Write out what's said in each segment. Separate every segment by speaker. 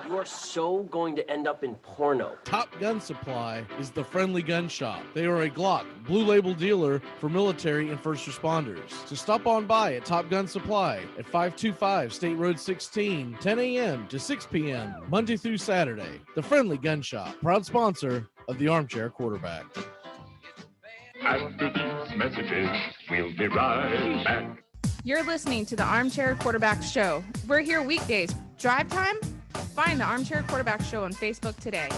Speaker 1: You are so going to end up in porno.
Speaker 2: Top Gun Supply is the friendly gun shop. They are a Glock Blue Label dealer for military and first responders. So stop on by at Top Gun Supply at 525 State Road 16, 10 a.m. to 6 p.m., Monday through Saturday. The Friendly Gun Shop, proud sponsor of the Armchair Quarterback.
Speaker 3: After these messages, we'll be right back.
Speaker 4: You're listening to the Armchair Quarterback Show. We're here weekdays. Drive time? Find the Armchair Quarterback Show on Facebook today.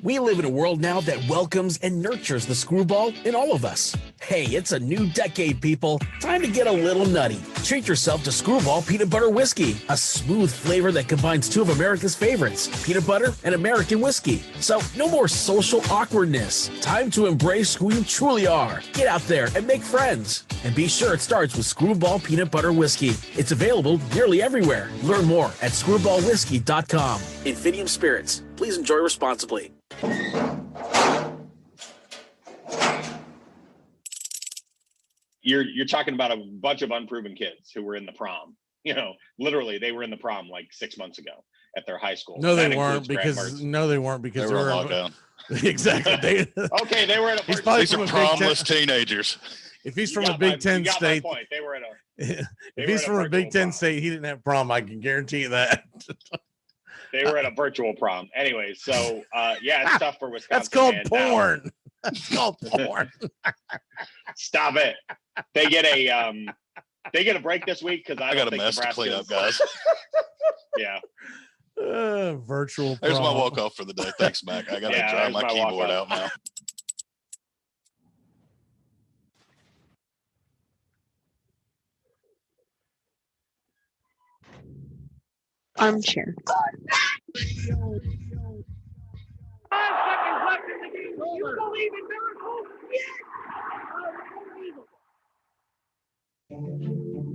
Speaker 5: We live in a world now that welcomes and nurtures the screwball in all of us. Hey, it's a new decade, people. Time to get a little nutty. Treat yourself to Screwball Peanut Butter Whiskey, a smooth flavor that combines two of America's favorites, peanut butter and American whiskey. So no more social awkwardness. Time to embrace who you truly are. Get out there and make friends. And be sure it starts with Screwball Peanut Butter Whiskey. It's available nearly everywhere. Learn more at screwballwhiskey.com. Infinium Spirits. Please enjoy responsibly.
Speaker 6: You're talking about a bunch of unproven kids who were in the prom. You know, literally, they were in the prom like 6 months ago at their high school.
Speaker 2: No, they weren't because they were
Speaker 7: locked down.
Speaker 2: Exactly.
Speaker 6: Okay, they were at a.
Speaker 7: These are promless teenagers.
Speaker 2: If he's from a Big Ten state,
Speaker 6: they were at a.
Speaker 2: If he's from a Big Ten state, he didn't have prom. I can guarantee you that.
Speaker 6: They were at a virtual prom. Anyway, so yeah, it's tough for Wisconsin.
Speaker 2: That's called porn. That's called porn.
Speaker 6: Stop it. They get a break this week because I got a mess to clean up, guys. Yeah.
Speaker 2: Virtual.
Speaker 7: There's
Speaker 2: prom.
Speaker 7: my walk off for the day. Thanks, Mac. I gotta dry my keyboard out now.
Speaker 8: Armchair.
Speaker 9: 5 seconds left in the game. Do you believe in miracles?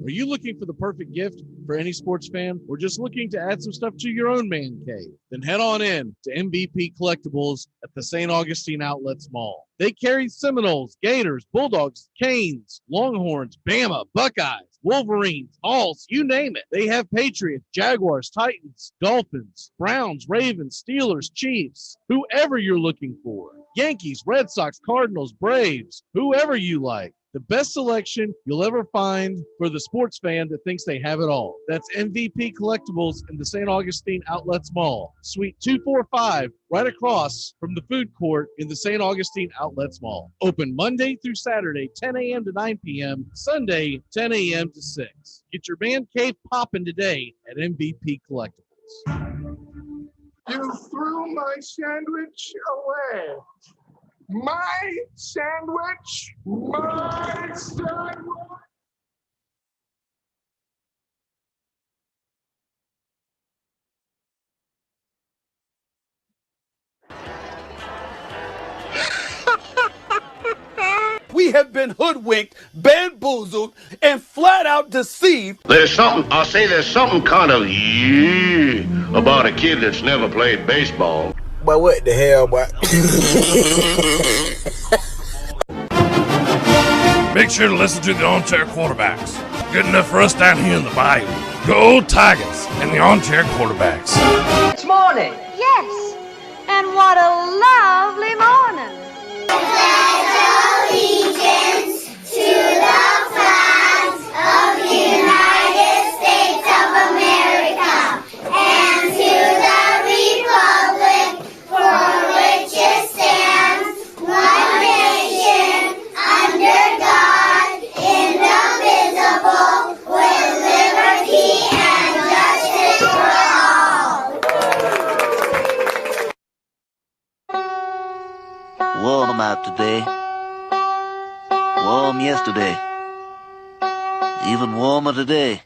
Speaker 2: Are you looking for the perfect gift for any sports fan, or just looking to add some stuff to your own man cave? Then head on in to MVP Collectibles at the St. Augustine Outlets Mall. They carry Seminoles, Gators, Bulldogs, Canes, Longhorns, Bama, Buckeyes, Wolverines, Hawks, you name it. They have Patriots, Jaguars, Titans, Dolphins, Browns, Ravens, Steelers, Chiefs, whoever you're looking for. Yankees, Red Sox, Cardinals, Braves, whoever you like. The best selection you'll ever find for the sports fan that thinks they have it all. That's MVP Collectibles in the St. Augustine Outlets Mall, Suite 245, right across from the food court in the St. Augustine Outlets Mall. Open Monday through Saturday, 10 a.m. to 9 p.m., Sunday, 10 a.m. to 6. Get your man cave popping today at MVP Collectibles.
Speaker 10: You threw my sandwich away. My sandwich! My sandwich!
Speaker 11: We have been hoodwinked, bamboozled, and flat out deceived.
Speaker 12: There's something kind of about a kid that's never played baseball.
Speaker 11: But what the hell, boy?
Speaker 13: Make sure to listen to the Armchair Quarterbacks. Good enough for us down here in the bayou. Go Tigers and the Armchair Quarterbacks.
Speaker 14: It's morning.
Speaker 15: Yes, and what a lovely morning.
Speaker 16: Allegiance to the flag of the United States of America and to the republic for which it stands, one nation, under God, indivisible, with liberty and justice for all.
Speaker 17: Warm out today. Warm yesterday. Even warmer today.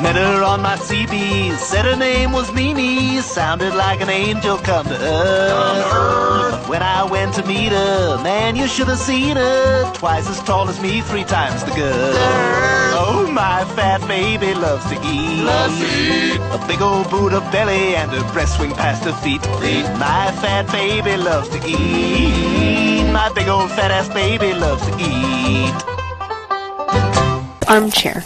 Speaker 17: Met her on my CB, said her name was Mimi, sounded like an angel come to earth. But when I went to meet her, man, you should have seen her, twice as tall as me, 3 times the girl. Oh, my fat baby loves to eat. A big old Buddha belly and her breast swing past her feet. My fat baby loves to eat. My big old fat ass baby loves to eat.
Speaker 8: Armchair.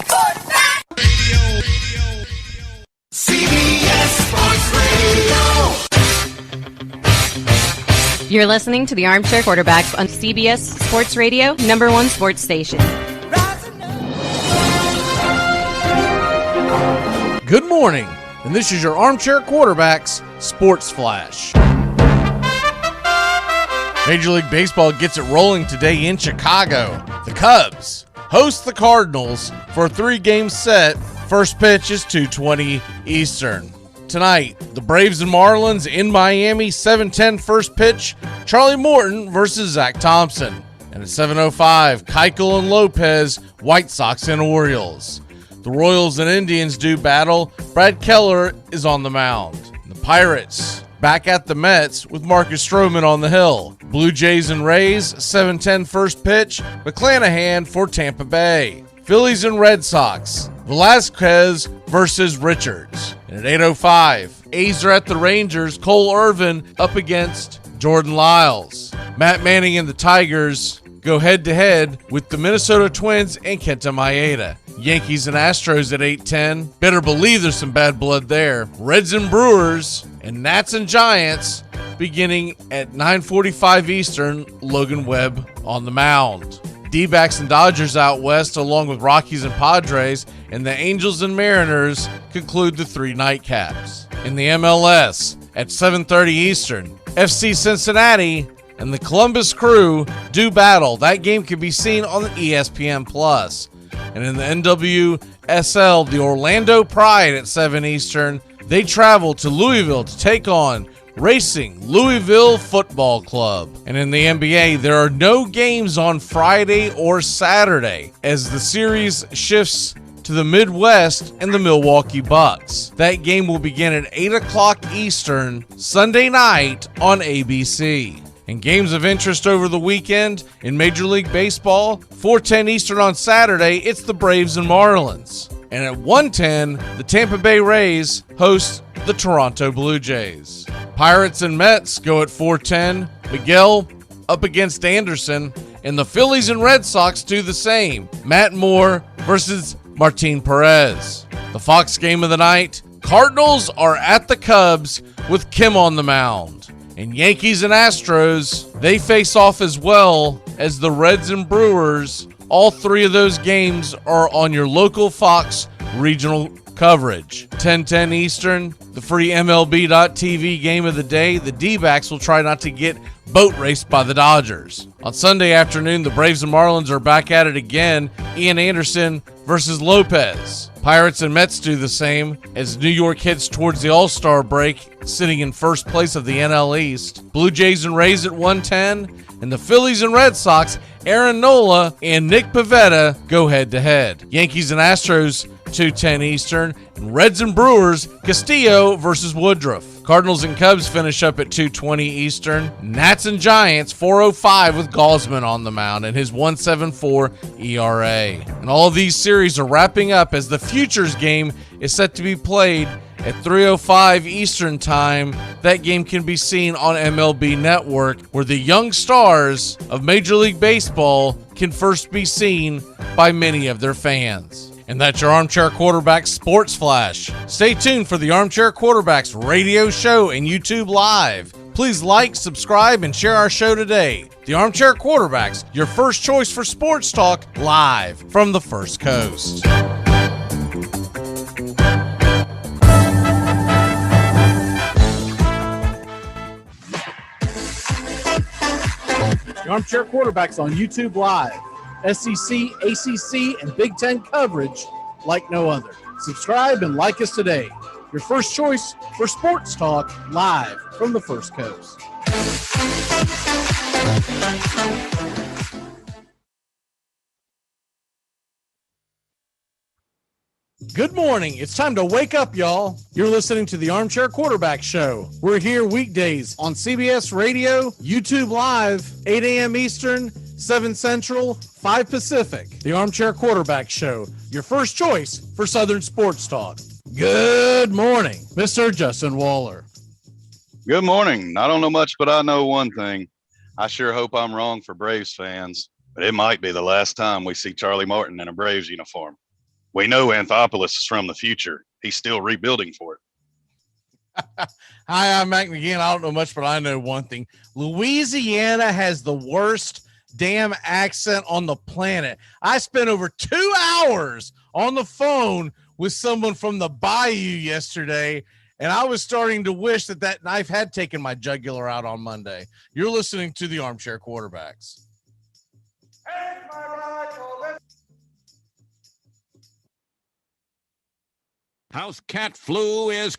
Speaker 14: You're listening to the Armchair Quarterbacks on CBS Sports Radio, #1 sports station.
Speaker 2: Good morning, and this is your Armchair Quarterbacks Sports Flash. Major League Baseball gets it rolling today in Chicago. The Cubs host the Cardinals for a 3-game set. First pitch is 2:20 Eastern. Tonight, the Braves and Marlins in Miami, 7:10 first pitch, Charlie Morton versus Zach Thompson. And at 7:05, Keuchel and Lopez, White Sox and Orioles. The Royals and Indians do battle. Brad Keller is on the mound. The Pirates back at the Mets with Marcus Stroman on the hill. Blue Jays and Rays, 7:10 first pitch, McClanahan for Tampa Bay. Phillies and Red Sox, Velasquez versus Richards. And at 8:05, A's are at the Rangers, Cole Irvin up against Jordan Lyles. Matt Manning and the Tigers go head-to-head with the Minnesota Twins and Kenta Maeda. Yankees and Astros at 8:10. Better believe there's some bad blood there. Reds and Brewers and Nats and Giants beginning at 9:45 Eastern. Logan Webb on the mound. D-backs and Dodgers out west, along with Rockies and Padres, and the Angels and Mariners conclude the 3 nightcaps. In the MLS, at 7:30 Eastern, FC Cincinnati and the Columbus Crew do battle. That game can be seen on the ESPN+. And in the NWSL, the Orlando Pride at 7 Eastern, they travel to Louisville to take on Racing Louisville Football Club. And in the NBA, there are no games on Friday or Saturday as the series shifts to the Midwest and the Milwaukee Bucks. That game will begin at 8 o'clock Eastern Sunday night on ABC. And games of interest over the weekend in Major League Baseball, 4:10 Eastern on Saturday, it's the Braves and Marlins. And at 1:10, the Tampa Bay Rays host the Toronto Blue Jays. Pirates and Mets go at 4:10. Miguel up against Anderson. And the Phillies and Red Sox do the same. Matt Moore versus Martin Perez. The Fox game of the night, Cardinals are at the Cubs with Kim on the mound. And Yankees and Astros, they face off as well as the Reds and Brewers. All 3 of those games are on your local Fox regional coverage. 10:10 Eastern, the free MLB.TV game of the day. The D-backs will try not to get boat raced by the Dodgers. On Sunday afternoon, the Braves and Marlins are back at it again. Ian Anderson versus Lopez. Pirates and Mets do the same as New York heads towards the All-Star break, sitting in first place of the NL East. Blue Jays and Rays at 1:10, and the Phillies and Red Sox, Aaron Nola and Nick Pivetta go head-to-head. Yankees and Astros, 2:10 Eastern, and Reds and Brewers, Castillo versus Woodruff. Cardinals and Cubs finish up at 2:20 Eastern. Nats and Giants, 4:05 with Gausman on the mound and his 1.74 ERA. And all of these series are wrapping up as the Futures game is set to be played at 3:05 Eastern time. That game can be seen on MLB Network, where the young stars of Major League Baseball can first be seen by many of their fans. And that's your Armchair Quarterbacks Sports Flash. Stay tuned for the Armchair Quarterbacks radio show and YouTube Live. Please like, subscribe, and share our show today. The Armchair Quarterbacks, your first choice for sports talk, live from the First Coast. The Armchair Quarterbacks on YouTube Live. SEC, ACC, and Big Ten coverage like no other. Subscribe and like us today. Your first choice for sports talk, live from the First Coast. Good morning. It's time to wake up, y'all. You're listening to the Armchair Quarterback Show. We're here weekdays on CBS Radio, YouTube Live, 8 a.m. Eastern, 7 Central, 5 Pacific. The Armchair Quarterback Show, your first choice for Southern sports talk. Good morning, Mr. Justin Waller.
Speaker 7: Good morning. I don't know much, but I know one thing. I sure hope I'm wrong for Braves fans, but it might be the last time we see Charlie Martin in a Braves uniform. We know Anthopoulos is from the future. He's still rebuilding for it.
Speaker 2: Hi, I'm Mac McGee. I don't know much, but I know one thing. Louisiana has the worst damn accent on the planet. I spent over 2 hours on the phone with someone from the Bayou yesterday, and I was starting to wish that knife had taken my jugular out on Monday. You're listening to the Armchair Quarterbacks.
Speaker 18: House cat flu is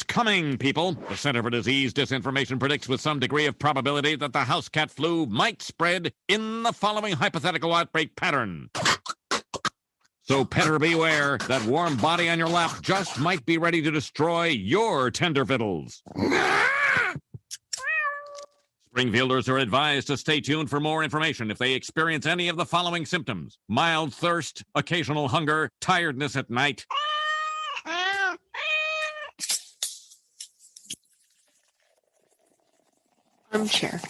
Speaker 18: coming, people. The Center for Disease Disinformation predicts with some degree of probability that the house cat flu might spread in the following hypothetical outbreak pattern. So petter beware, that warm body on your lap just might be ready to destroy your tender fiddles. Springfielders are advised to stay tuned for more information if they experience any of the following symptoms: mild thirst, occasional hunger, tiredness at night.
Speaker 8: Armchair.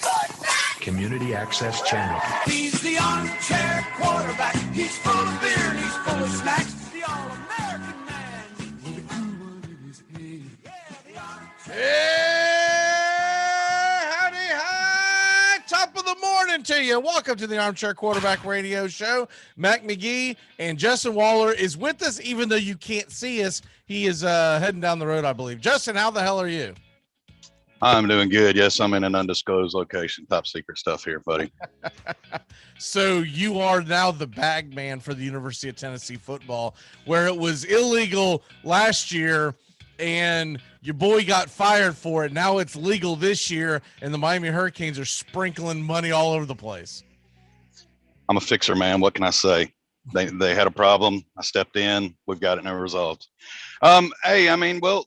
Speaker 19: Community Access Channel.
Speaker 9: He's the armchair quarterback. He's full of beer and he's full of snacks. The all-American man. With a cool one in his hand. Yeah, the armchair.
Speaker 2: Hey, howdy, hi. Top of the morning to you. Welcome to the Armchair Quarterback Radio Show. Mac McGee and Justin Waller is with us, even though you can't see us. He is heading down the road, I believe. Justin, how the hell are you?
Speaker 7: I'm doing good. Yes, I'm in an undisclosed location. Top secret stuff here, buddy.
Speaker 2: So you are now the bag man for the University of Tennessee football, where it was illegal last year and your boy got fired for it. Now it's legal this year, and the Miami Hurricanes are sprinkling money all over the place.
Speaker 7: I'm a fixer, man. What can I say? They had a problem. I stepped in. We've got it now resolved. Hey, I mean, well,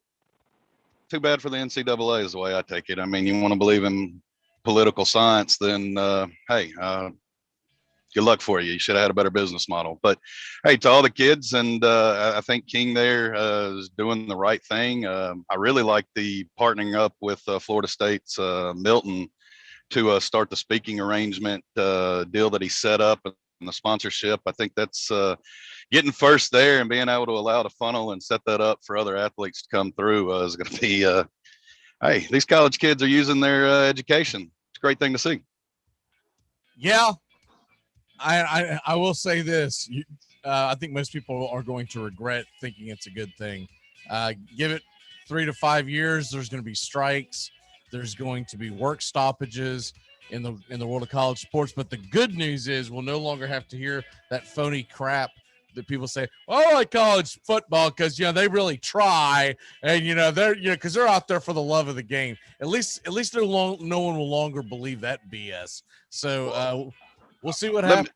Speaker 7: too bad for the NCAA is the way I take it. I mean, you want to believe in political science, then hey, good luck for you. You should have had a better business model. But hey, to all the kids, and I think King there is doing the right thing. I really like the partnering up with Florida State's Milton to start the speaking arrangement deal that he set up and the sponsorship. I think that's getting first there and being able to allow the funnel and set that up for other athletes to come through is going to be, hey, these college kids are using their education. It's a great thing to see.
Speaker 2: Yeah, I will say this. I think most people are going to regret thinking it's a good thing. Give it 3 to 5 years. There's going to be strikes. There's going to be work stoppages in the world of college sports. But the good news is we'll no longer have to hear that phony crap that people say, oh, I like college football because, you know, they really try. And, you know, they're, you know, because they're out there for the love of the game. At least no one will longer believe that BS. So we'll see what happens.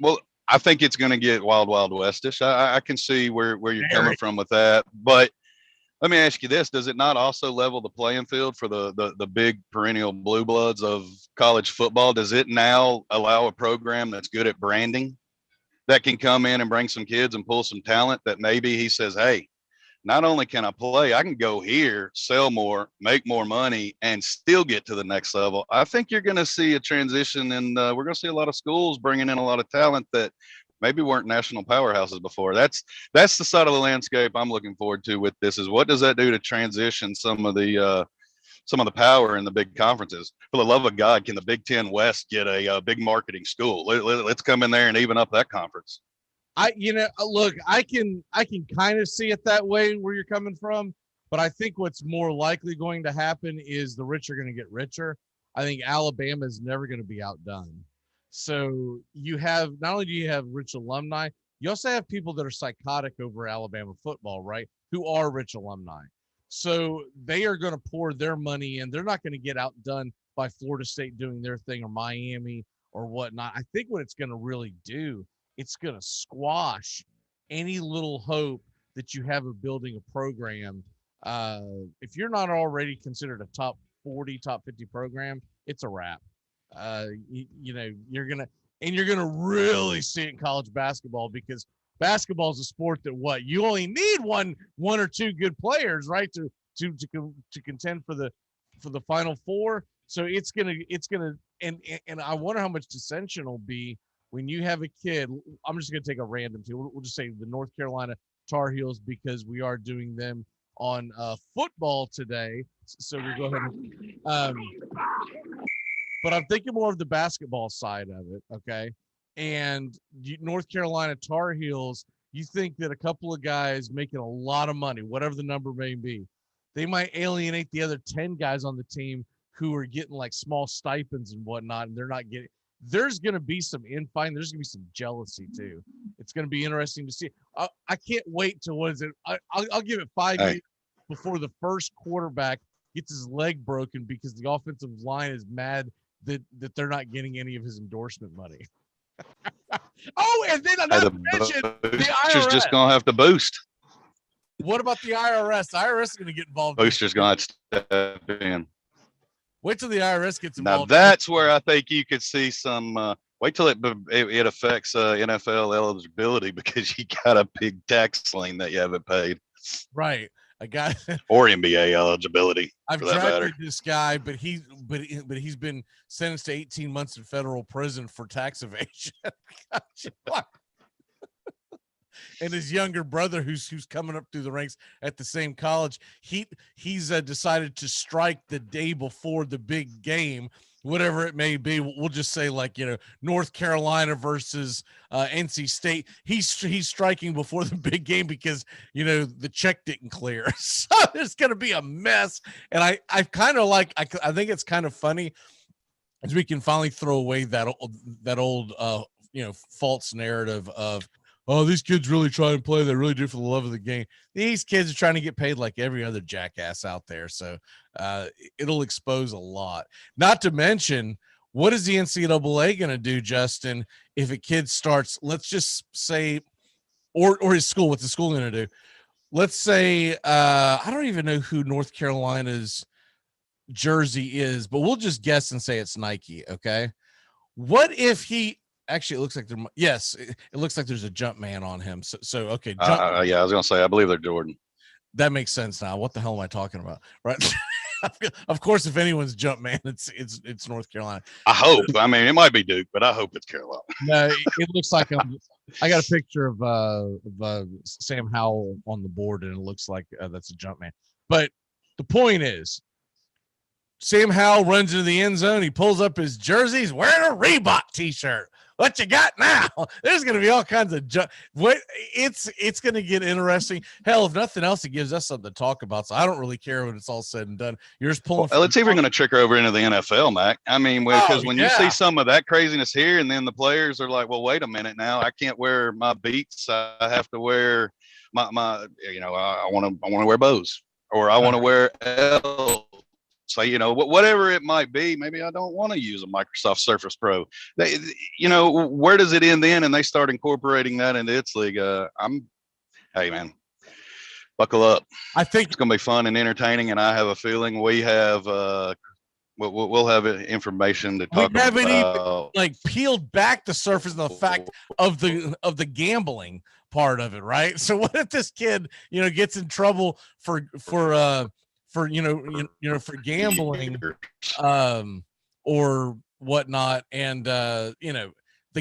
Speaker 7: Well, I think it's going to get wild, wild westish. I can see where you're coming from with that. But let me ask you this. Does it not also level the playing field for the big perennial blue bloods of college football? Does it now allow a program that's good at branding that can come in and bring some kids and pull some talent that maybe he says, hey, not only can I play, I can go here, sell more, make more money, and still get to the next level. I think you're going to see a transition, and we're going to see a lot of schools bringing in a lot of talent that maybe weren't national powerhouses before. That's the side of the landscape I'm looking forward to with this, is what does that do to transition some of the power in the big conferences? For the love of God, can the Big Ten West get a big marketing school? Let's come in there and even up that conference.
Speaker 2: Look, I can kind of see it that way where you're coming from, but I think what's more likely going to happen is the rich are going to get richer. I think Alabama is never going to be outdone. So you have, not only do you have rich alumni, you also have people that are psychotic over Alabama football, right? Who are rich alumni. So they are going to pour their money in. They're not going to get outdone by Florida State doing their thing or Miami or whatnot. I think what it's going to really do, it's going to squash any little hope that you have of building a program. If you're not already considered a top 40, top 50 program, it's a wrap. You're going to really see it in college basketball, because basketball is a sport that you only need one or two good players, right, to contend for the Final Four. So it's gonna and I wonder how much dissension will be when you have a kid, I'm just going to take a random team. We'll just say the North Carolina Tar Heels because we are doing them on football today. So we'll go ahead and, but I'm thinking more of the basketball side of it, okay? And North Carolina Tar Heels, you think that a couple of guys making a lot of money, whatever the number may be, they might alienate the other 10 guys on the team who are getting like small stipends and whatnot, and they're not getting. There's going to be some infighting. There's going to be some jealousy too. It's going to be interesting to see. I can't wait till what is it? I'll give it 5 years before the first quarterback gets his leg broken because the offensive line is mad that they're not getting any of his endorsement money. Oh, and then not to mention the IRS.
Speaker 7: Just going to have to boost.
Speaker 2: What about the IRS? The IRS is going to get involved.
Speaker 7: Booster's going to step in.
Speaker 2: Wait till the IRS gets
Speaker 7: Now
Speaker 2: involved.
Speaker 7: that's where I think you could see some. Wait till it affects NFL eligibility because you got a big tax lien that you haven't paid.
Speaker 2: Right. I got
Speaker 7: or NBA eligibility.
Speaker 2: I've drafted this guy, but he's been sentenced to 18 months in federal prison for tax evasion. And his younger brother, who's coming up through the ranks at the same college, he's decided to strike the day before the big game, whatever it may be. We'll just say North Carolina versus NC State. He's striking before the big game because the check didn't clear. So there's going to be a mess. And I kind of I think it's kind of funny as we can finally throw away that old false narrative of, oh, these kids really try and play. They really do for the love of the game. These kids are trying to get paid like every other jackass out there. So it'll expose a lot. Not to mention, what is the NCAA going to do, Justin, if a kid starts, let's just say, or his school, what's the school going to do? Let's say, I don't even know who North Carolina's jersey is, but we'll just guess and say it's Nike, okay? What if he... Actually, it looks like it looks like there's a jump man on him. So okay.
Speaker 7: Yeah, I was gonna say I believe they're Jordan.
Speaker 2: That makes sense now. What the hell am I talking about? Right. Of course, if anyone's jump man, it's North Carolina.
Speaker 7: I hope. I mean, it might be Duke, but I hope it's Carolina.
Speaker 2: No, it looks like I got a picture of Sam Howell on the board, and it looks like that's a jump man. But the point is, Sam Howell runs into the end zone. He pulls up his jersey. He's wearing a Reebok t-shirt. What you got now? There's going to be all kinds of it's going to get interesting. Hell, if nothing else, it gives us something to talk about. So I don't really care when it's all said and done. You're just pulling.
Speaker 7: Well, it's even going to trickle over into the NFL, Mac. I mean, because when you see some of that craziness here, and then the players are like, "Well, wait a minute now. I can't wear my Beats. I have to wear my. I want to wear Bose, or I want to wear L." Say, whatever it might be, maybe I don't want to use a Microsoft Surface Pro. Where does it end then? And they start incorporating that into its league. Hey, man, buckle up.
Speaker 2: I think
Speaker 7: it's going to be fun and entertaining. And I have a feeling we have, we'll have information to talk about. We haven't
Speaker 2: even peeled back the surface of the fact of the gambling part of it, right? So what if this kid, gets in trouble for gambling or whatnot, and the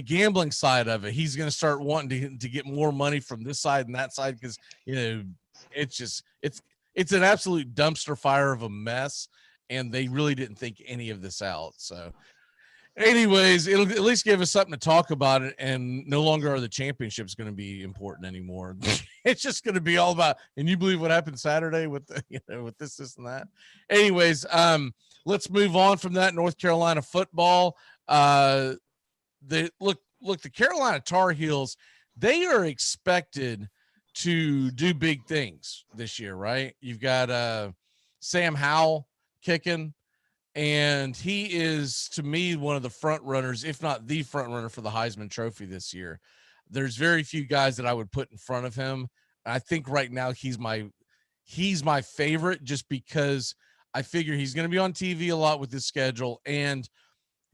Speaker 2: gambling side of it, he's going to start wanting to get more money from this side and that side because it's an absolute dumpster fire of a mess, and they really didn't think any of this out. So anyways, it'll at least give us something to talk about it, and no longer are the championships going to be important anymore. It's just going to be all about, and you believe what happened Saturday with with this and that. Anyways, let's move on from that. North Carolina football. The Carolina Tar Heels, they are expected to do big things this year, right? You've got Sam Howell kicking. And he is, to me, one of the front runners, if not the front runner for the Heisman Trophy this year. There's very few guys that I would put in front of him. I think right now he's my favorite just because I figure he's going to be on TV a lot with his schedule, and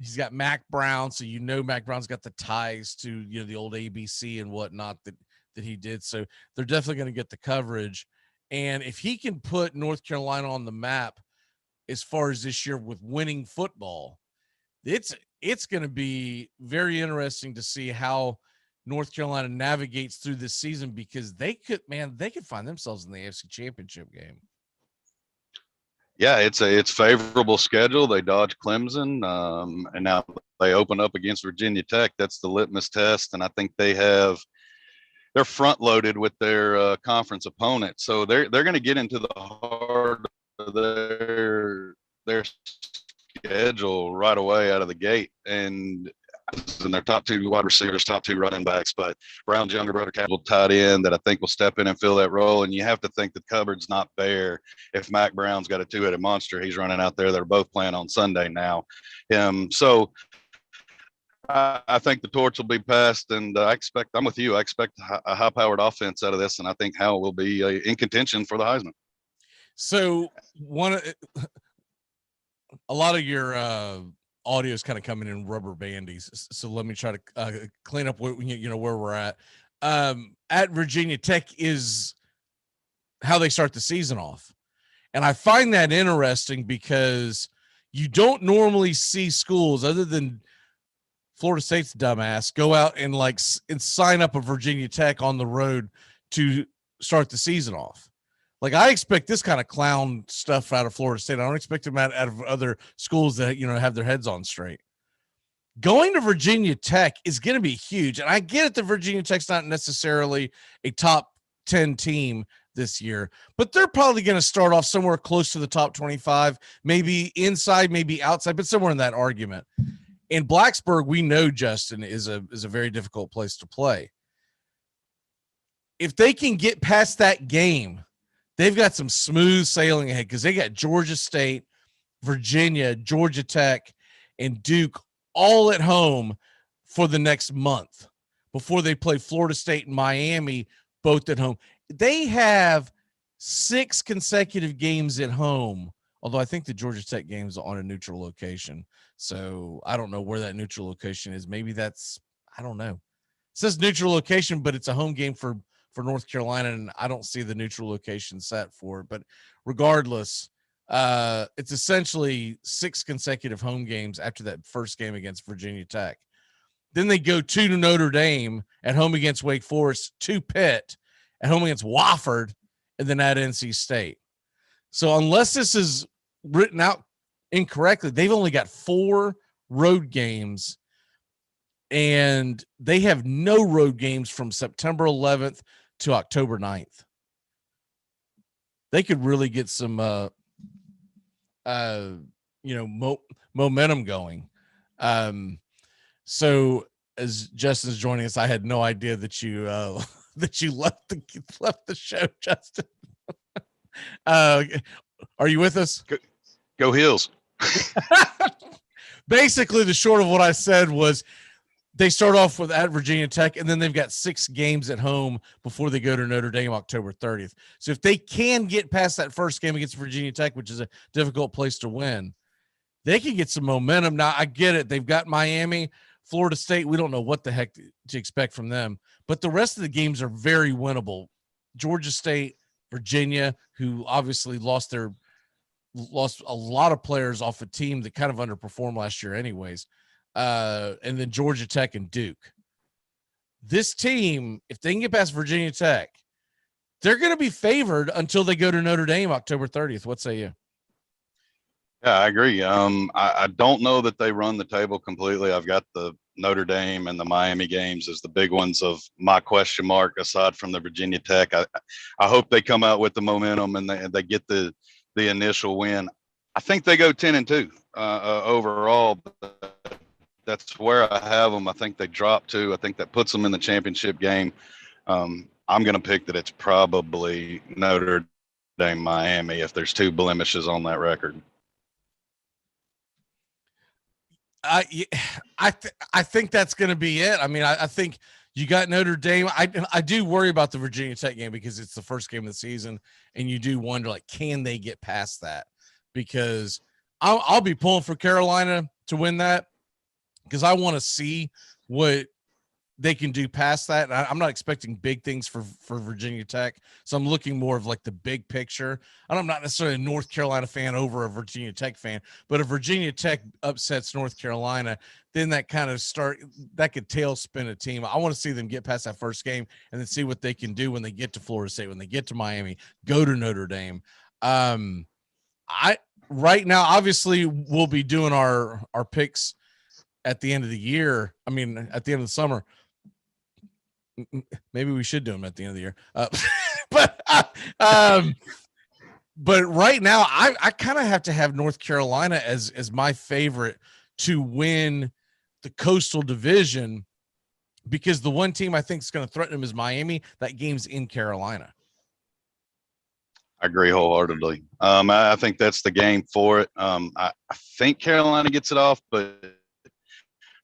Speaker 2: he's got Mac Brown. So, Mac Brown's got the ties to, the old ABC and whatnot that he did. So they're definitely going to get the coverage. And if he can put North Carolina on the map as far as this year with winning football, it's going to be very interesting to see how North Carolina navigates through this season, because they could find themselves in the AFC Championship game.
Speaker 7: Yeah, it's favorable schedule. They dodge Clemson, and now they open up against Virginia Tech. That's the litmus test, and I think they're front loaded with their conference opponent, so they're going to get into the heart of their schedule right away out of the gate, and their top two wide receivers, top two running backs. But Brown's younger brother, Capital tight end, that I think will step in and fill that role. And you have to think the cupboard's not bare if Mac Brown's got a two-headed monster he's running out there. They're both playing on Sunday now. So I think the torch will be passed, and I'm with you. I expect a high-powered offense out of this, and I think Howell will be in contention for the Heisman.
Speaker 2: So a lot of your audio is kind of coming in rubber bandies, so let me try to clean up where we're at. At Virginia Tech is how they start the season off, and I find that interesting because you don't normally see schools other than Florida State's dumbass go out and sign up a Virginia Tech on the road to start the season off. Like, I expect this kind of clown stuff out of Florida State. I don't expect them out of other schools that, have their heads on straight. Going to Virginia Tech is going to be huge. And I get it that Virginia Tech's not necessarily a top 10 team this year, but they're probably going to start off somewhere close to the top 25, maybe inside, maybe outside, but somewhere in that argument. In Blacksburg, we know, Justin, is a very difficult place to play. If they can get past that game, they've got some smooth sailing ahead, because they got Georgia State, Virginia, Georgia Tech, and Duke all at home for the next month before they play Florida State and Miami, both at home. They have 6 consecutive games at home, although I think the Georgia Tech game's on a neutral location. So I don't know where that neutral location is. Maybe I don't know. It says neutral location, but it's a home game for North Carolina, and I don't see the neutral location set for it. But regardless, it's essentially 6 consecutive home games after that first game against Virginia Tech. Then they go to Notre Dame, at home against Wake Forest, to Pitt, at home against Wofford, and then at NC State. So unless this is written out incorrectly, they've only got 4 road games, and they have no road games from September 11th to October 9th. They could really get some momentum going. So as Justin's joining us, I had no idea that you left the show, Justin. Are you with us?
Speaker 7: Go Heels.
Speaker 2: Basically, the short of what I said was they start off at Virginia Tech, and then they've got 6 games at home before they go to Notre Dame October 30th. So if they can get past that first game against Virginia Tech, which is a difficult place to win, they can get some momentum. Now, I get it. They've got Miami, Florida State. We don't know what the heck to expect from them, but the rest of the games are very winnable. Georgia State, Virginia, who obviously lost a lot of players off a team that kind of underperformed last year anyways. And then Georgia Tech and Duke. This team, if they can get past Virginia Tech, they're going to be favored until they go to Notre Dame October 30th. What say you?
Speaker 7: Yeah, I agree. I don't know that they run the table completely. I've got the Notre Dame and the Miami games as the big ones of my question mark, aside from the Virginia Tech. I hope they come out with the momentum and they get the initial win. I think they go 10-2 overall. That's where I have them. I think they drop 2. I think that puts them in the championship game. I'm going to pick that it's probably Notre Dame, Miami, if there's 2 blemishes on that record.
Speaker 2: I think that's going to be it. I mean, I think you got Notre Dame. I do worry about the Virginia Tech game because it's the first game of the season, and you do wonder, can they get past that? Because I'll be pulling for Carolina to win that, because I want to see what they can do past that. I'm not expecting big things for Virginia Tech. So I'm looking more of like the big picture. I'm not necessarily a North Carolina fan over a Virginia Tech fan, but if Virginia Tech upsets North Carolina, then that kind of that could tailspin a team. I want to see them get past that first game and then see what they can do when they get to Florida State, when they get to Miami, go to Notre Dame. Right now, obviously we'll be doing our picks at the end of the year. I mean, at the end of the summer. Maybe we should do them at the end of the year. But right now I kind of have to have North Carolina as my favorite to win the Coastal Division, because the one team I think is going to threaten them is Miami. That game's in Carolina.
Speaker 7: I agree wholeheartedly. I think that's the game for it. I think Carolina gets it off, but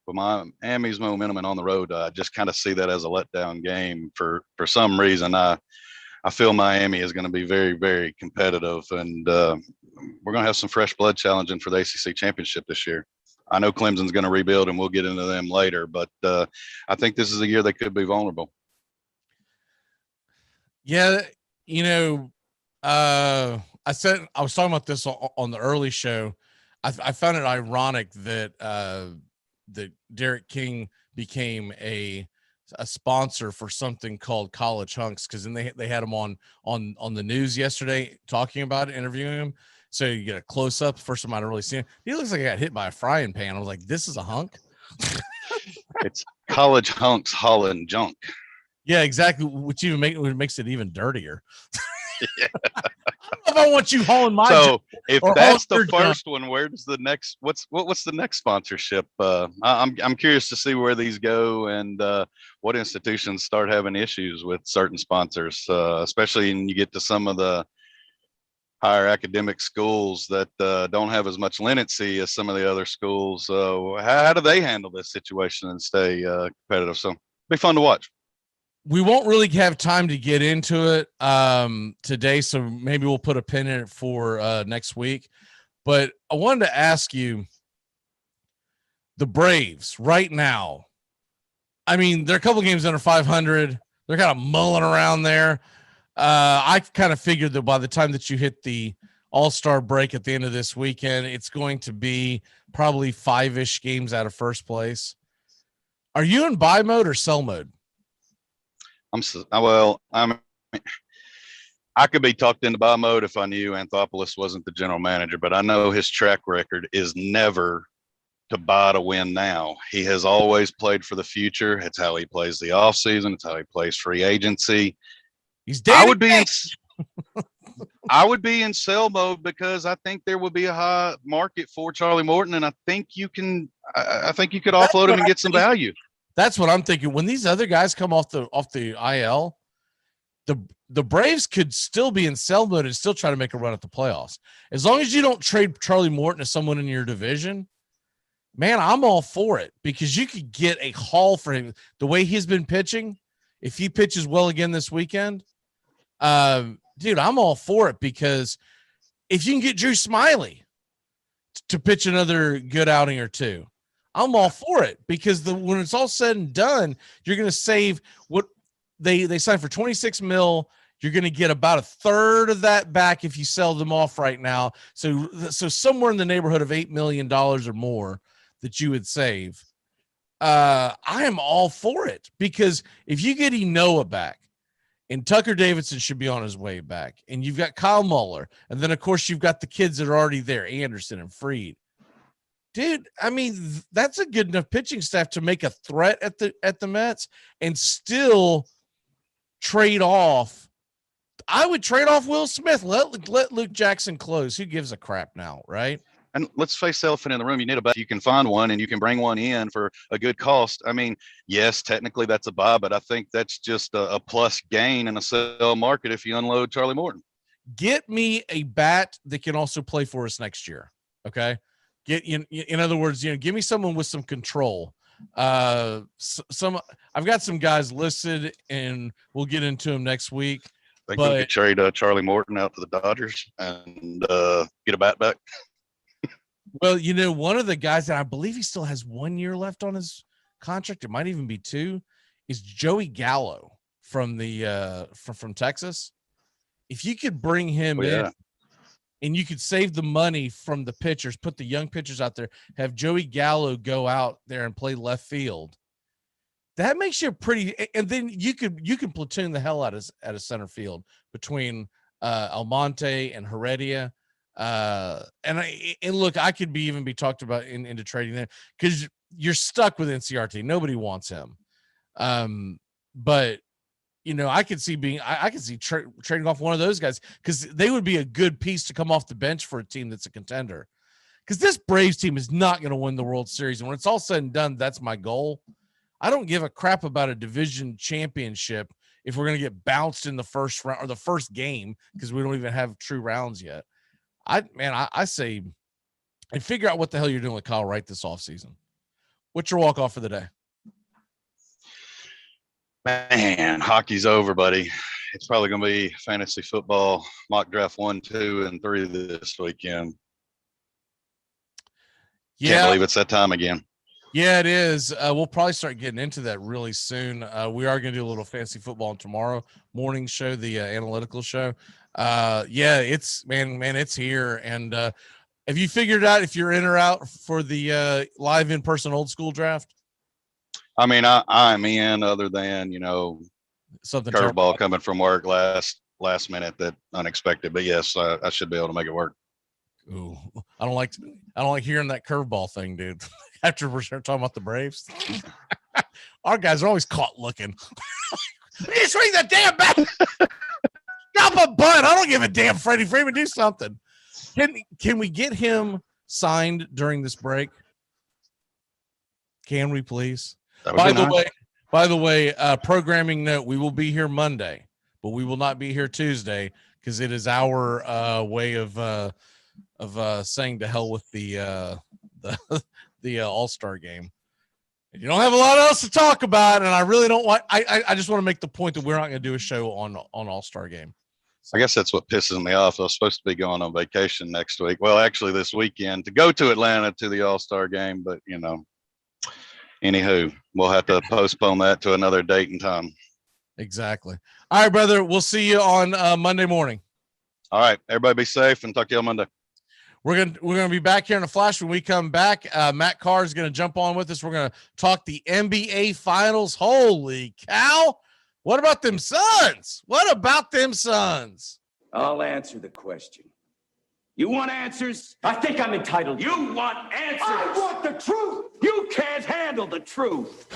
Speaker 7: Miami's momentum and on the road, I just kind of see that as a letdown game for some reason. I feel Miami is going to be very, very competitive, and we're going to have some fresh blood challenging for the ACC championship this year. I know Clemson's going to rebuild, and we'll get into them later, but I think this is a year they could be vulnerable.
Speaker 2: Yeah, I was talking about this on the early show. I found it ironic that Derek King became a sponsor for something called College Hunks, because then they had him on the news yesterday talking about it, interviewing him. So you get a close up. First time I'd really seen him. He looks like he got hit by a frying pan. I was like, this is a hunk.
Speaker 7: It's College Hunks hauling junk.
Speaker 2: Yeah, exactly. Which makes it even dirtier. Yeah. I don't know if I want you hauling my.
Speaker 7: So if that's the first one, where's the next? What's the next sponsorship? I'm curious to see where these go and what institutions start having issues with certain sponsors, especially when you get to some of the higher academic schools that don't have as much leniency as some of the other schools. How do they handle this situation and stay competitive? So be fun to watch.
Speaker 2: We won't really have time to get into it today, so maybe we'll put a pin in it for next week. But I wanted to ask you, the Braves right now, I mean, they're a couple games under 500. They're kind of mulling around there. I kind of figured that by the time that you hit the All-Star break at the end of this weekend, it's going to be probably 5-ish games out of first place. Are you in buy mode or sell mode?
Speaker 7: I could be talked into buy mode if I knew Anthopoulos wasn't the general manager, but I know his track record is never to buy to win now. He has always played for the future. It's how he plays the offseason. It's how he plays free agency. I would be in sell mode because I think there will be a high market for Charlie Morton, and I think you could offload him and get some value.
Speaker 2: That's what I'm thinking. When these other guys come off the IL, the Braves could still be in sell mode and still try to make a run at the playoffs. As long as you don't trade Charlie Morton to someone in your division, man, I'm all for it, because you could get a haul for him. The way he's been pitching, if he pitches well again this weekend, dude, I'm all for it, because if you can get Drew Smiley to pitch another good outing or two, I'm all for it, because when it's all said and done, you're going to save what they signed for $26 million. You're going to get about a third of that back if you sell them off right now. So somewhere in the neighborhood of $8 million or more that you would save. I am all for it, because if you get Enoa back, and Tucker Davidson should be on his way back, and you've got Kyle Muller, and then of course you've got the kids that are already there, Anderson and Fried. Dude, I mean, that's a good enough pitching staff to make a threat at the Mets and still trade off. I would trade off Will Smith. Let Luke Jackson close. Who gives a crap now, right?
Speaker 7: And let's face the elephant in the room. You need a buy. You can find one, and you can bring one in for a good cost. I mean, yes, technically that's a buy, but I think that's just a plus gain in a sell market if you unload Charlie Morton.
Speaker 2: Get me a bat that can also play for us next year, okay? In other words, give me someone with some control. I've got some guys listed, and we'll get into them next week.
Speaker 7: I think we could trade Charlie Morton out to the Dodgers and get a bat back.
Speaker 2: Well, one of the guys that I believe he still has 1 year left on his contract, it might even be 2, is Joey Gallo from the from Texas. If you could bring him in and you could save the money from the pitchers, put the young pitchers out there, have Joey Gallo go out there and play left field. That makes you pretty, and then you can platoon the hell out of center field between Almonte and Heredia. And look, I could even be talked about into trading there because you're stuck with NCRT. Nobody wants him. But I could see trading off one of those guys because they would be a good piece to come off the bench for a team that's a contender. Because this Braves team is not going to win the World Series, and when it's all said and done, that's my goal. I don't give a crap about a division championship if we're going to get bounced in the first round or the first game because we don't even have true rounds yet. I say, and figure out what the hell you're doing with Kyle Wright this offseason. What's your walk-off for the day?
Speaker 7: Man, hockey's over, buddy. It's probably going to be fantasy football, mock draft 1, 2, and 3 this weekend.
Speaker 2: Yeah.
Speaker 7: Can't believe it's that time again.
Speaker 2: Yeah, it is. We'll probably start getting into that really soon. We are going to do a little fantasy football on tomorrow morning show, the analytical show. It's here. And have you figured out if you're in or out for the live in-person old school draft?
Speaker 7: I mean, I'm in, other than,
Speaker 2: something
Speaker 7: curveball coming from work last minute that unexpected. But yes, I should be able to make it work.
Speaker 2: Ooh, I don't like hearing that curveball thing, dude. After we're talking about the Braves, our guys are always caught looking. Just ring that damn back. Stop a butt. I don't give a damn. Freddie Freeman, do something. Can we get him signed during this break? Can we please? By the way, programming note: we will be here Monday, but we will not be here Tuesday because it is our way of saying to hell with the All-Star game. And you don't have a lot else to talk about, and I really don't want. I just want to make the point that we're not going to do a show on All-Star game.
Speaker 7: I guess that's what pisses me off. I was supposed to be going on vacation next week. Well, actually this weekend to go to Atlanta to the All-Star game, but anywho, we'll have to postpone that to another date and time.
Speaker 2: Exactly. All right, brother. We'll see you on Monday morning.
Speaker 7: All right. Everybody be safe and talk to you on Monday.
Speaker 2: We're gonna be back here in a flash when we come back. Matt Carr is gonna jump on with us. We're gonna talk the NBA Finals. Holy cow! What about them Suns?
Speaker 9: I'll answer the question. You want answers? I think I'm entitled. You want answers? I want the truth. You can't handle the truth.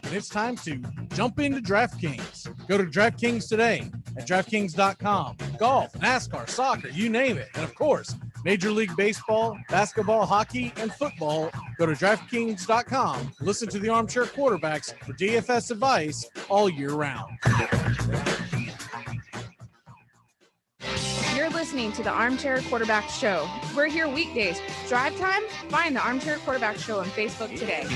Speaker 2: And it's time to jump into DraftKings. Go to DraftKings today at DraftKings.com. Golf, NASCAR, soccer, you name it. And of course, Major League Baseball, basketball, hockey, and football. Go to DraftKings.com. Listen to the Armchair Quarterbacks for DFS advice all year round.
Speaker 4: You're listening to the Armchair Quarterback Show. We're here weekdays. Drive time? Find the Armchair Quarterback Show on Facebook today.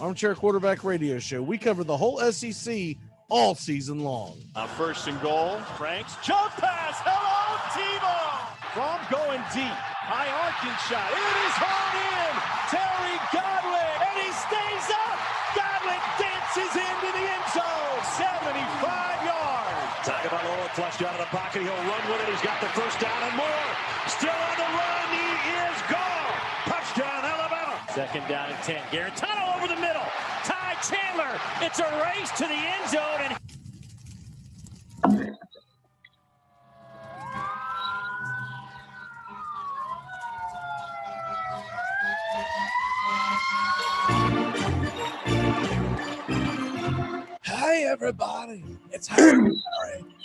Speaker 2: Armchair Quarterback Radio Show. We cover the whole SEC all season long.
Speaker 20: First and goal. Franks. Jump pass. Hello, Tebow. From going deep. High arcing shot. It is hard in. Terry Godwin. And he stays up. Godwin dances into the end zone. 75 yards. Tagovailoa flushed out of the pocket. He'll run with it. He's got the first down and more. Still on the run. He is gone. Touchdown, Alabama. Second down and 10. Garantano over the middle. Ty Chandler. It's a race to the end zone. And
Speaker 2: Hey everybody, it's Harry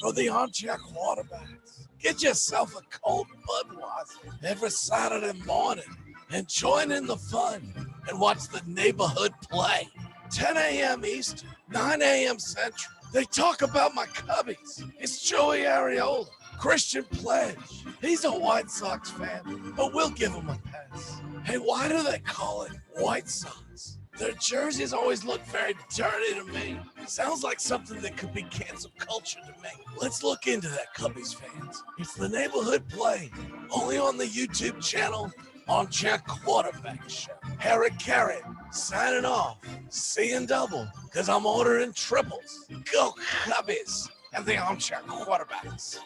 Speaker 2: for the Armchair Quarterbacks. Get yourself a cold Budweiser every Saturday morning and join in the fun and watch the neighborhood play. 10 a.m. Eastern, 9 a.m. Central. They talk about my Cubbies. It's Joey Ariola, Christian Pledge. He's a White Sox fan, but we'll give him a pass. Hey, why do they call it White Sox? Their jerseys always look very dirty to me. Sounds like something that could be cancel culture to me. Let's look into that, Cubbies fans. It's the Neighborhood Play, only on the YouTube channel, Armchair Quarterback Show. Harry Carrot, signing off. Seeing double, because I'm ordering triples. Go Cubbies and the Armchair Quarterbacks.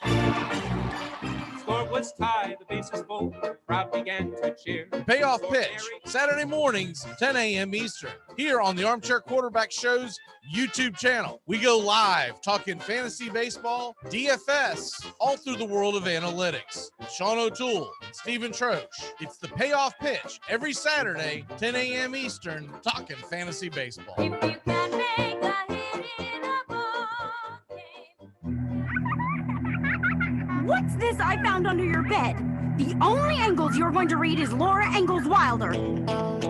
Speaker 21: Score was tied, the bases full, the crowd began to cheer.
Speaker 2: Payoff pitch, Saturday mornings, 10 a.m. Eastern, here on the Armchair Quarterback Show's YouTube channel. We go live talking fantasy baseball, DFS, all through the world of analytics. Sean O'Toole, Stephen Troche. It's the payoff pitch every Saturday, 10 a.m. Eastern, talking fantasy baseball.
Speaker 22: What's this I found under your bed? The only Engels you're going to read is Laura Ingalls Wilder.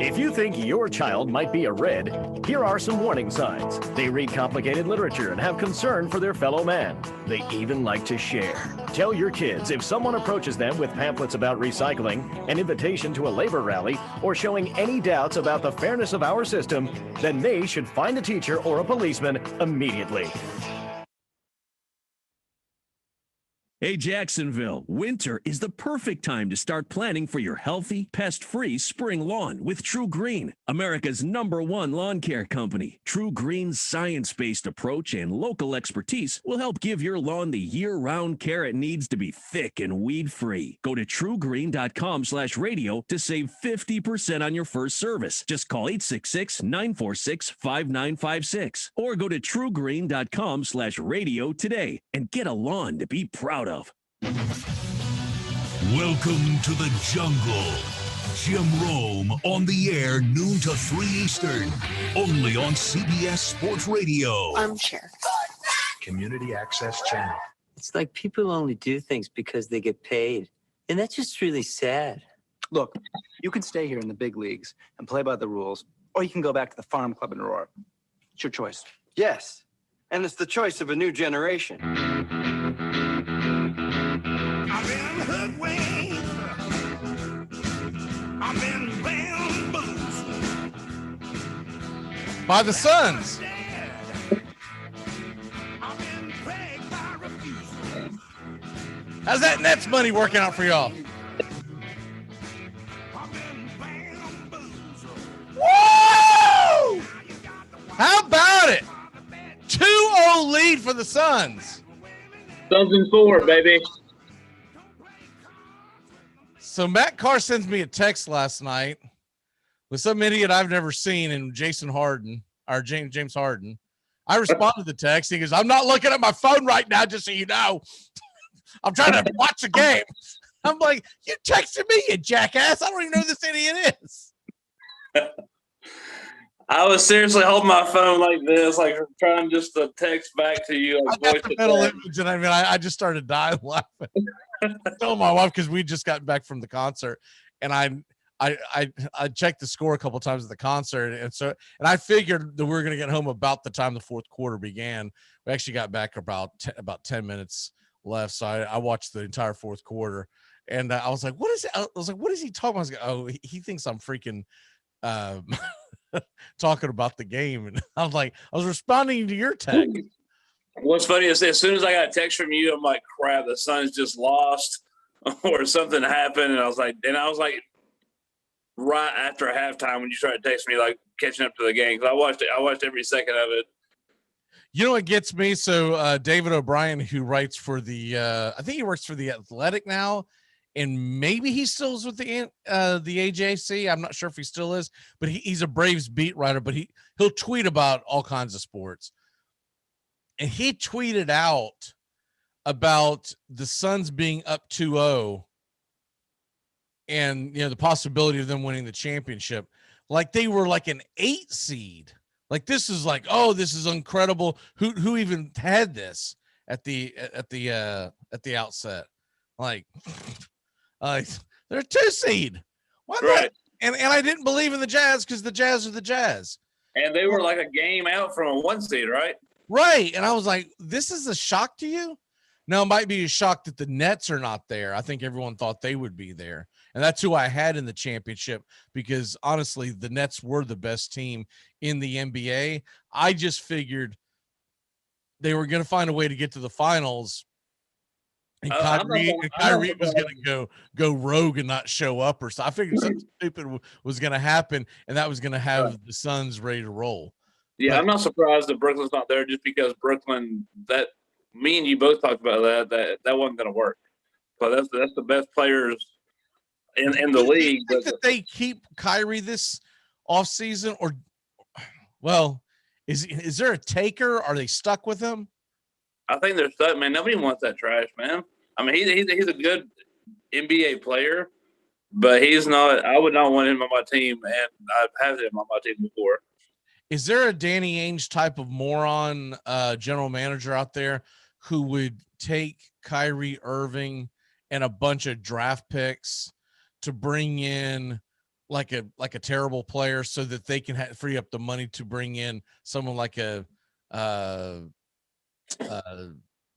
Speaker 23: If you think your child might be a red, here are some warning signs. They read complicated literature and have concern for their fellow man. They even like to share. Tell your kids if someone approaches them with pamphlets about recycling, an invitation to a labor rally, or showing any doubts about the fairness of our system, then they should find a teacher or a policeman immediately.
Speaker 24: Hey, Jacksonville, winter is the perfect time to start planning for your healthy, pest-free spring lawn with True Green, America's #1 lawn care company. True Green's science-based approach and local expertise will help give your lawn the year-round care it needs to be thick and weed-free. Go to truegreen.com/radio to save 50% on your first service. Just call 866-946-5956 or go to truegreen.com/radio today and get a lawn to be proud of.
Speaker 25: Welcome to the jungle. Jim Rome on the air, noon to 3 Eastern. Only on CBS Sports Radio.
Speaker 8: Armchair.
Speaker 19: Community Access Channel.
Speaker 26: It's like people only do things because they get paid. And that's just really sad.
Speaker 27: Look, you can stay here in the big leagues and play by the rules, or you can go back to the farm club in Aurora. It's your choice.
Speaker 1: Yes, and it's the choice of a new generation.
Speaker 2: By the Suns. How's that Nets money working out for y'all? Woo! How about it? 2-0 lead for the Suns.
Speaker 28: Suns in 4, baby.
Speaker 2: So Matt Carr sends me a text last night with some idiot I've never seen in James Harden. I responded to the text. He goes, "I'm not looking at my phone right now, just so you know. I'm trying to watch a game." I'm like, "You texted me, you jackass. I don't even know who this idiot is."
Speaker 28: I was seriously holding my phone like this, like trying just to text back to you.
Speaker 2: I got the mental image, and I just started dying laughing. I told my wife because we just got back from the concert, and I checked the score a couple times at the concert, and I figured that we were going to get home about the time the fourth quarter began. We actually got back about 10 minutes left, so I watched the entire fourth quarter, and I was like, "What is it?" I was like, "What is he talking about?" I was like, "Oh, he thinks I'm freaking talking about the game," and I was like, "I was responding to your text."
Speaker 28: What's funny is as soon as I got a text from you, I'm like, "Crap, the Suns just lost," or something happened, and I was like, right after halftime when you started texting me, like catching up to the game, because I watched every second of it.
Speaker 2: You know what gets me? So David O'Brien, who writes for I think he works for The Athletic now, and maybe he still is with the AJC. I'm not sure if he still is, but he's a Braves beat writer. But he'll tweet about all kinds of sports, and he tweeted out about the Suns being up 2-0. And, the possibility of them winning the championship, like they were like an 8 seed. Like this is like, oh, this is incredible. Who even had this at the outset? Like they're a 2 seed. Why not?
Speaker 28: Right.
Speaker 2: And I didn't believe in the Jazz because the Jazz are the Jazz.
Speaker 28: And they were like a game out from a 1 seed, right?
Speaker 2: Right. And I was like, this is a shock to you? No, it might be a shock that the Nets are not there. I think everyone thought they would be there. And that's who I had in the championship because honestly, the Nets were the best team in the NBA. I just figured they were going to find a way to get to the finals. And Kyrie was going to go rogue and not show up or so. I figured something stupid was going to happen, and that was going to have the Suns ready to roll.
Speaker 28: Yeah,
Speaker 2: But
Speaker 28: I'm not surprised that Brooklyn's not there just because Brooklyn, that me and you both talked about that wasn't going to work. But that's the best players in the league.
Speaker 2: Do you think that they keep Kyrie this offseason, or well, is there a taker? Are they stuck with him?
Speaker 28: I think they're stuck, man. Nobody wants that trash, man. I mean, he's a good NBA player, but he's not. I would not want him on my team, and I've had him on my team before.
Speaker 2: Is there a Danny Ainge type of moron general manager out there who would take Kyrie Irving and a bunch of draft picks to bring in like a terrible player so that they can free up the money to bring in someone like a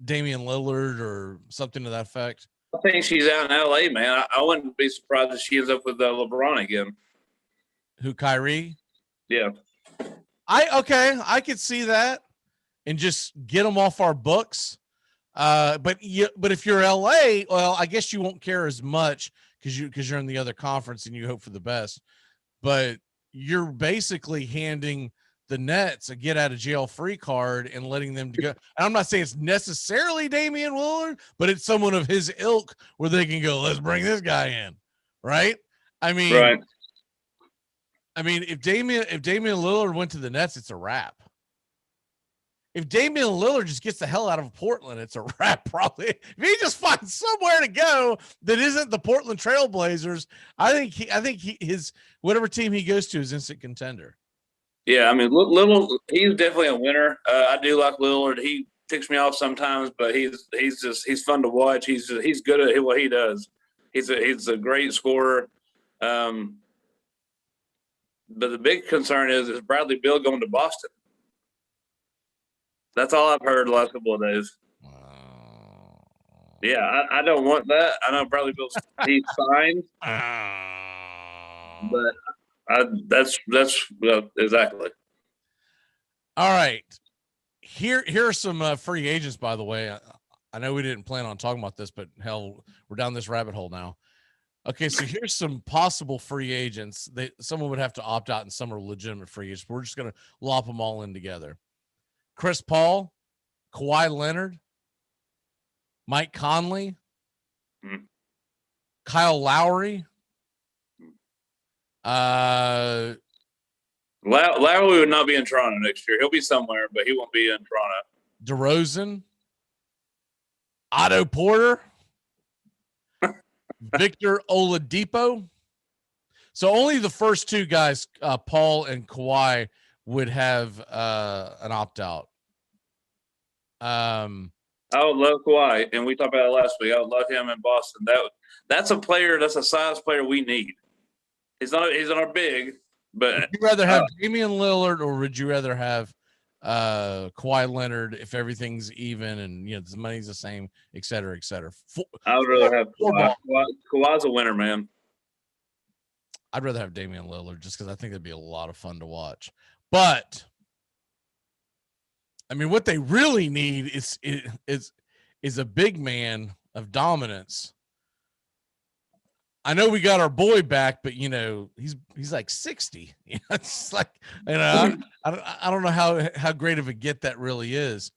Speaker 2: Damian Lillard or something to that effect?
Speaker 28: I think she's out in LA, man. I wouldn't be surprised if she ends up with LeBron again.
Speaker 2: Who, Kyrie?
Speaker 28: Yeah.
Speaker 2: I could see that and just get them off our books. But if you're LA, well, I guess you won't care as much because you're in the other conference and you hope for the best. But you're basically handing the Nets a get out of jail free card and letting them go. And I'm not saying it's necessarily Damian Lillard, but it's someone of his ilk where they can go, let's bring this guy in. Right. I mean, if Damian Lillard went to the Nets, it's a wrap. If Damian Lillard just gets the hell out of Portland, it's a wrap. Probably if he just finds somewhere to go that isn't the Portland Trailblazers, I think his whatever team he goes to is instant contender.
Speaker 28: Yeah, I mean, Lillard, he's definitely a winner. I do like Lillard. He ticks me off sometimes, but he's fun to watch. He's good at what he does. He's a great scorer. But the big concern is Bradley Beal going to Boston. That's all I've heard the last couple of days. Yeah, I don't want that. I know Bradley Beal's he's signed, but that's exactly.
Speaker 2: All right, here are some free agents. By the way, I know we didn't plan on talking about this, but hell, we're down this rabbit hole now. Okay, so here's some possible free agents. Someone would have to opt out, and some are legitimate free agents. We're just gonna lop them all in together. Chris Paul, Kawhi Leonard, Mike Conley, Kyle Lowry.
Speaker 28: Lowry would not be in Toronto next year. He'll be somewhere, but he won't be in Toronto.
Speaker 2: DeRozan, Otto Porter, Victor Oladipo. So only the first two guys, Paul and Kawhi, would have an opt-out.
Speaker 28: I would love Kawhi, and we talked about it last week. I would love him in Boston. That's a player. That's a size player we need. He's not big, but
Speaker 2: would you rather have Damian Lillard or would you rather have Kawhi Leonard if everything's even and the money's the same, et cetera, et cetera?
Speaker 28: I would rather have Kawhi. Kawhi's a winner, man.
Speaker 2: I'd rather have Damian Lillard just because I think it'd be a lot of fun to watch. But I mean, what they really need is a big man of dominance. I know we got our boy back, but he's like 60. It's like I don't know how great of a get that really is.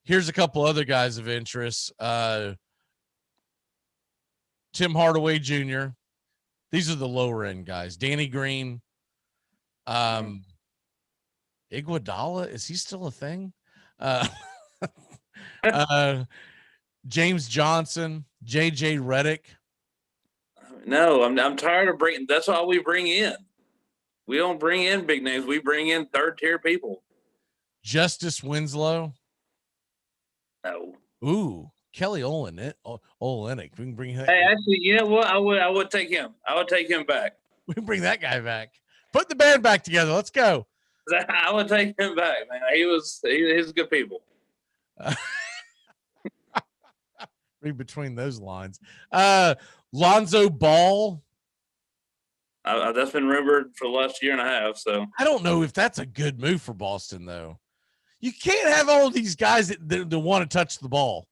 Speaker 2: Here's a couple other guys of interest. Tim Hardaway Jr. These are the lower end guys. Danny Green. Iguodala, is he still a thing? James Johnson, JJ Redick.
Speaker 28: No, I'm tired of bringing. That's all we bring in. We don't bring in big names. We bring in third tier people.
Speaker 2: Justice Winslow.
Speaker 28: No.
Speaker 2: Ooh, Kelly Olynyk. We can bring him.
Speaker 28: Hey, actually, you know what? I would take him. I would take him back.
Speaker 2: We can bring that guy back. Put the band back together. Let's go.
Speaker 28: I would take him back, man. He's good people.
Speaker 2: Read between those lines. Lonzo Ball.
Speaker 28: That's been rumored for the last year and a half. So
Speaker 2: I don't know if that's a good move for Boston, though. You can't have all these guys that want to touch the ball.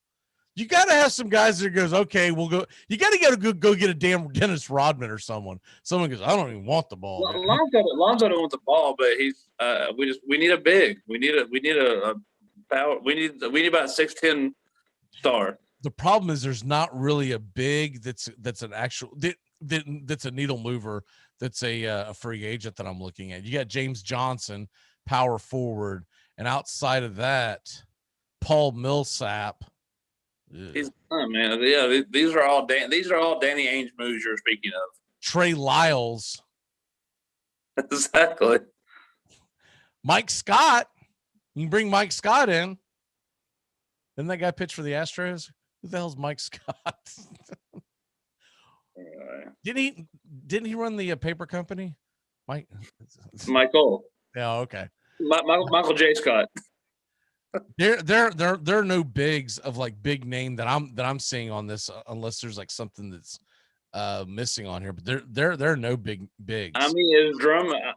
Speaker 2: You got to have some guys that goes, okay, we'll go. You got to go get a damn Dennis Rodman or someone. Someone goes, I don't even want the ball.
Speaker 28: Lonzo don't want the ball, but he's we need a big. We need a power. We need about 6'10" star.
Speaker 2: The problem is there's not really a big that's an actual that's a needle mover. That's a free agent that I'm looking at. You got James Johnson, power forward, and outside of that, Paul Millsap.
Speaker 28: He's man. Yeah, these are all Danny Ainge moves you're speaking of.
Speaker 2: Trey Lyles.
Speaker 28: Exactly.
Speaker 2: Mike Scott. You can bring Mike Scott in. Didn't that guy pitch for the Astros? Who the hell's Mike Scott? Didn't he run the paper company?
Speaker 28: Michael.
Speaker 2: Yeah, okay.
Speaker 28: Michael J. Scott.
Speaker 2: There are no bigs of like big name that I'm seeing on this unless there's like something that's missing on here. But there are no bigs.
Speaker 28: I mean,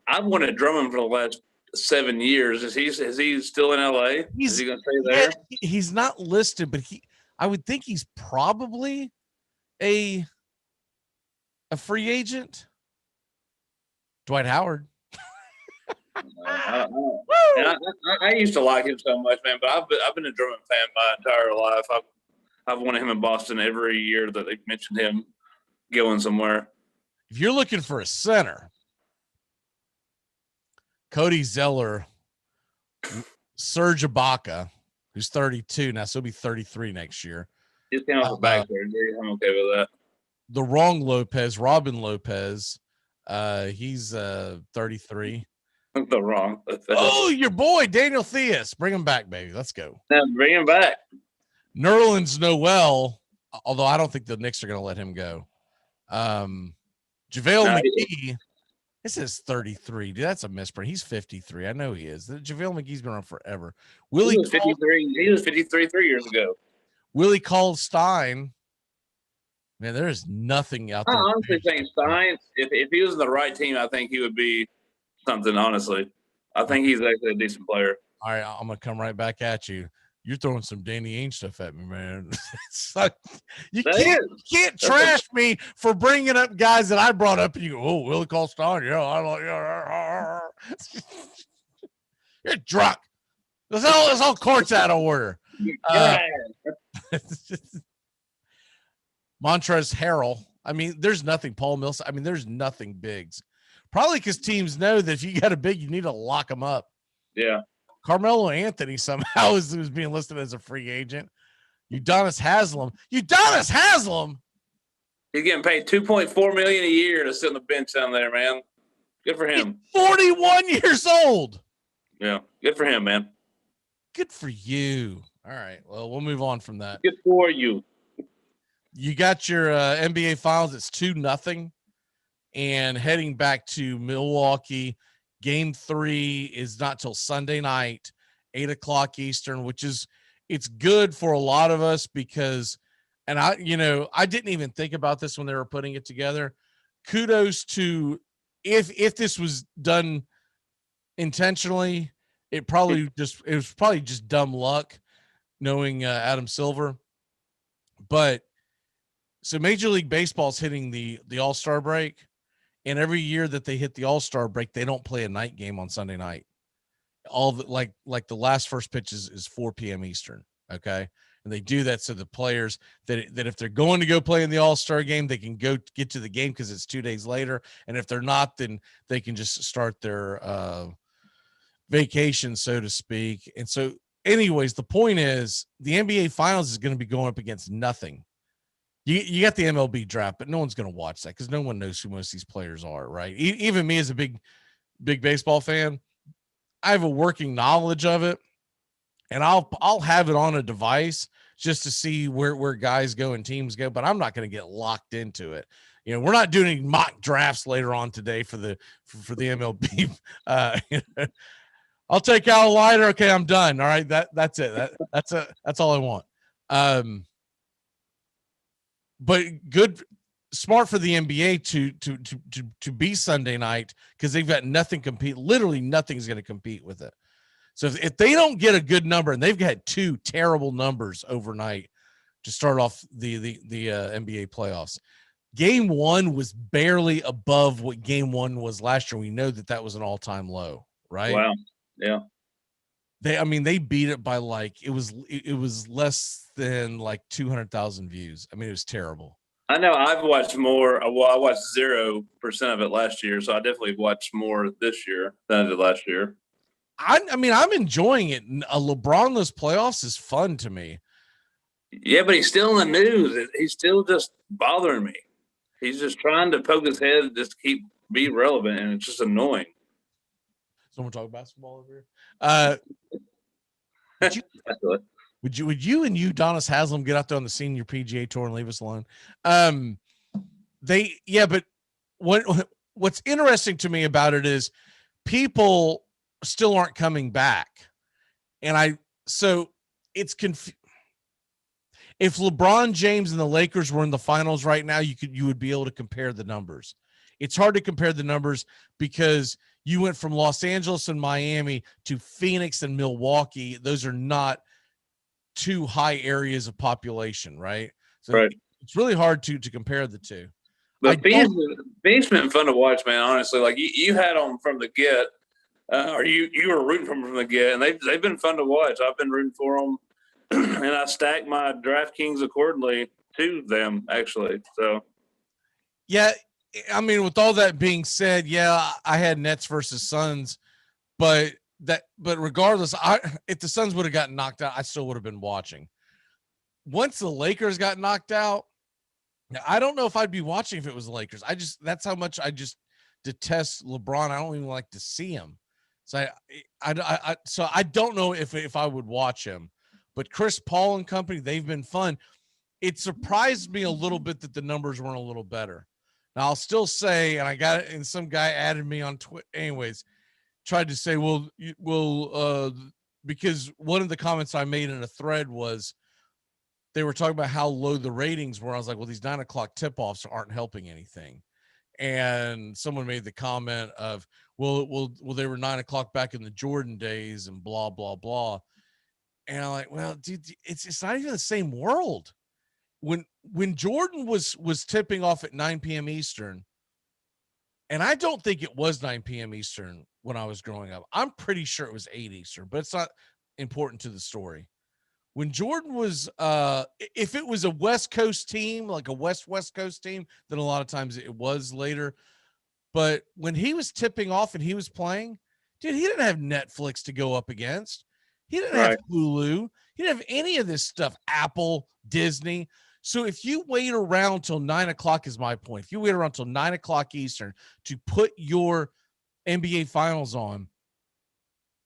Speaker 28: I've wanted Drummond for the last 7 years. Is he still in LA? Is he gonna stay there?
Speaker 2: Yeah, he's not listed, but I would think he's probably a free agent. Dwight Howard.
Speaker 28: I used to like him so much, man. But I've been a Drummond fan my entire life. I've wanted him in Boston every year that they mentioned him going somewhere.
Speaker 2: If you're looking for a center, Cody Zeller, Serge Ibaka, who's 32 now, so he'll be 33 next year.
Speaker 28: He's came off back surgery. I'm okay with that.
Speaker 2: The wrong Lopez, Robin Lopez, he's 33.
Speaker 28: The wrong.
Speaker 2: Oh, your boy Daniel Theus, bring him back, baby. Let's go.
Speaker 28: Yeah, bring him back.
Speaker 2: Nerlens Noel, although I don't think the Knicks are going to let him go. JaVale McGee, this is 33. Dude, that's a misprint. He's 53. I know he is. JaVale McGee's been around forever.
Speaker 28: He was 53. He was 53 3 years ago.
Speaker 2: Willie Cauley-Stein. Man, there is nothing out there.
Speaker 28: I honestly think Stein, if he was in the right team, I think he would be something, honestly. I think he's actually a decent player.
Speaker 2: All right, I'm going to come right back at you. You're throwing some Danny Ainge stuff at me, man. It's like, you can't trash me for bringing up guys that I brought up, and you go, oh, Willie Cauley-Stein, yeah, I like, yeah. You're drunk. This whole court's out of order. Montrezl Harrell. I mean, there's nothing. Paul Millsap. I mean, there's nothing bigs. Probably because teams know that if you got a big, you need to lock them up.
Speaker 28: Yeah.
Speaker 2: Carmelo Anthony somehow is being listed as a free agent. Udonis Haslem.
Speaker 28: He's getting paid $2.4 million a year to sit on the bench down there, man. Good for him.
Speaker 2: He's 41 years old.
Speaker 28: Yeah. Good for him, man.
Speaker 2: Good for you. All right. Well, we'll move on from that.
Speaker 28: Good for you.
Speaker 2: You got your NBA Finals. It's 2-0, and heading back to Milwaukee. Game 3 is not till Sunday night, 8:00 Eastern, which is it's good for a lot of us because, and I didn't even think about this when they were putting it together. Kudos to if this was done intentionally, it was probably just dumb luck, knowing Adam Silver, but. So Major League Baseball's hitting the All-Star break, and every year that they hit the All-Star break, they don't play a night game on Sunday night. All the, like the last first pitch is 4 p.m. Eastern, okay? And they do that so the players that if they're going to go play in the All-Star game, they can go get to the game because it's 2 days later. And if they're not, then they can just start their vacation, so to speak. And so anyways, the point is the NBA Finals is going to be going up against nothing. You got the MLB draft, but no one's going to watch that because no one knows who most of these players are, right? Even me as a big baseball fan, I have a working knowledge of it, and I'll have it on a device just to see where guys go and teams go, but I'm not going to get locked into it. You know, we're not doing any mock drafts later on today for the MLB. I'll take out a lighter. Okay, I'm done. All right, that's it. That's all I want. But good. smart for the NBA to be Sunday night because they've got nothing compete. Literally nothing's going to compete with it. So if they don't get a good number, and they've got 2 terrible numbers overnight to start off the NBA playoffs. Game 1 was barely above what game 1 was last year. We know that was an all-time low, right?
Speaker 28: Wow. Yeah.
Speaker 2: They beat it by like it was less than like 200,000 views. I mean, it was terrible.
Speaker 28: I know I've watched more. Well, I watched 0% of it last year, so I definitely watched more this year than I did last year.
Speaker 2: I'm enjoying it. A LeBronless playoffs is fun to me.
Speaker 28: Yeah, but he's still in the news. He's still just bothering me. He's just trying to poke his head just to be relevant, and it's just annoying.
Speaker 2: Someone talk basketball over here. Would you and Udonis Haslam get out there on the senior PGA tour and leave us alone? But what's interesting to me about it is people still aren't coming back, and it's if LeBron James and the Lakers were in the finals right now, you would be able to compare the numbers. It's hard to compare the numbers because you went from Los Angeles and Miami to Phoenix and Milwaukee. Those are not 2 high areas of population, right? So
Speaker 28: right.
Speaker 2: It's really hard to compare the 2.
Speaker 28: But Phoenix been fun to watch, man. Honestly, like you had them from the get, or you were rooting for them from the get, and they've been fun to watch. I've been rooting for them. And I stacked my DraftKings accordingly to them, actually. So,
Speaker 2: yeah, with all that being said, yeah, I had Nets versus Suns, but regardless, if the Suns would have gotten knocked out, I still would have been watching. Once the Lakers got knocked out, I don't know if I'd be watching if it was the Lakers. That's how much I just detest LeBron. I don't even like to see him. So I don't know if I would watch him. But Chris Paul and company, they've been fun. It surprised me a little bit that the numbers weren't a little better. Now, I'll still say, and I got it, and some guy added me on Twitter. Anyways, tried to say, because one of the comments I made in a thread was they were talking about how low the ratings were. I was like, well, these 9 o'clock tip-offs aren't helping anything. And someone made the comment of, well, they were 9 o'clock back in the Jordan days and blah, blah, blah. And I'm like, well, dude, it's not even the same world. When Jordan was tipping off at 9 p.m. Eastern, and I don't think it was 9 p.m. Eastern when I was growing up. I'm pretty sure it was 8 Eastern, but it's not important to the story. When Jordan was, if it was a West Coast team, like a West Coast team, then a lot of times it was later. But when he was tipping off and he was playing, dude, he didn't have Netflix to go up against. He didn't have Hulu. He didn't have any of this stuff, Apple, Disney. So if you wait around till 9 o'clock is my point. If you wait around till 9 o'clock Eastern to put your NBA finals on,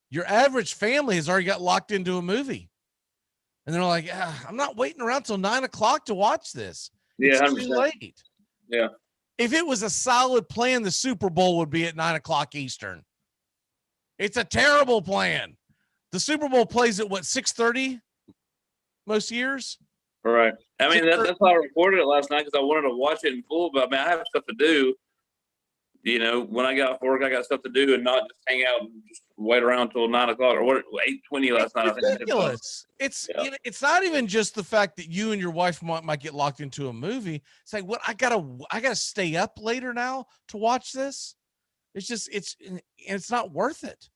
Speaker 2: your average family has already got locked into a movie. And they're like, I'm not waiting around till 9 o'clock to watch this.
Speaker 28: Yeah,
Speaker 2: it's too late.
Speaker 28: Yeah.
Speaker 2: If it was a solid plan, the Super Bowl would be at 9 o'clock Eastern. It's a terrible plan. The Super Bowl plays at what, 6:30 most years?
Speaker 28: All right. I mean, that's why I recorded it last night because I wanted to watch it in full. But I mean, I have stuff to do. You know, when I got off work, I got stuff to do and not just hang out and just wait around until 9 o'clock or what? 8:20 last night.
Speaker 2: It's ridiculous. It's not even just the fact that you and your wife might get locked into a movie. It's like, what? I gotta stay up later now to watch this. It's just it's not worth it.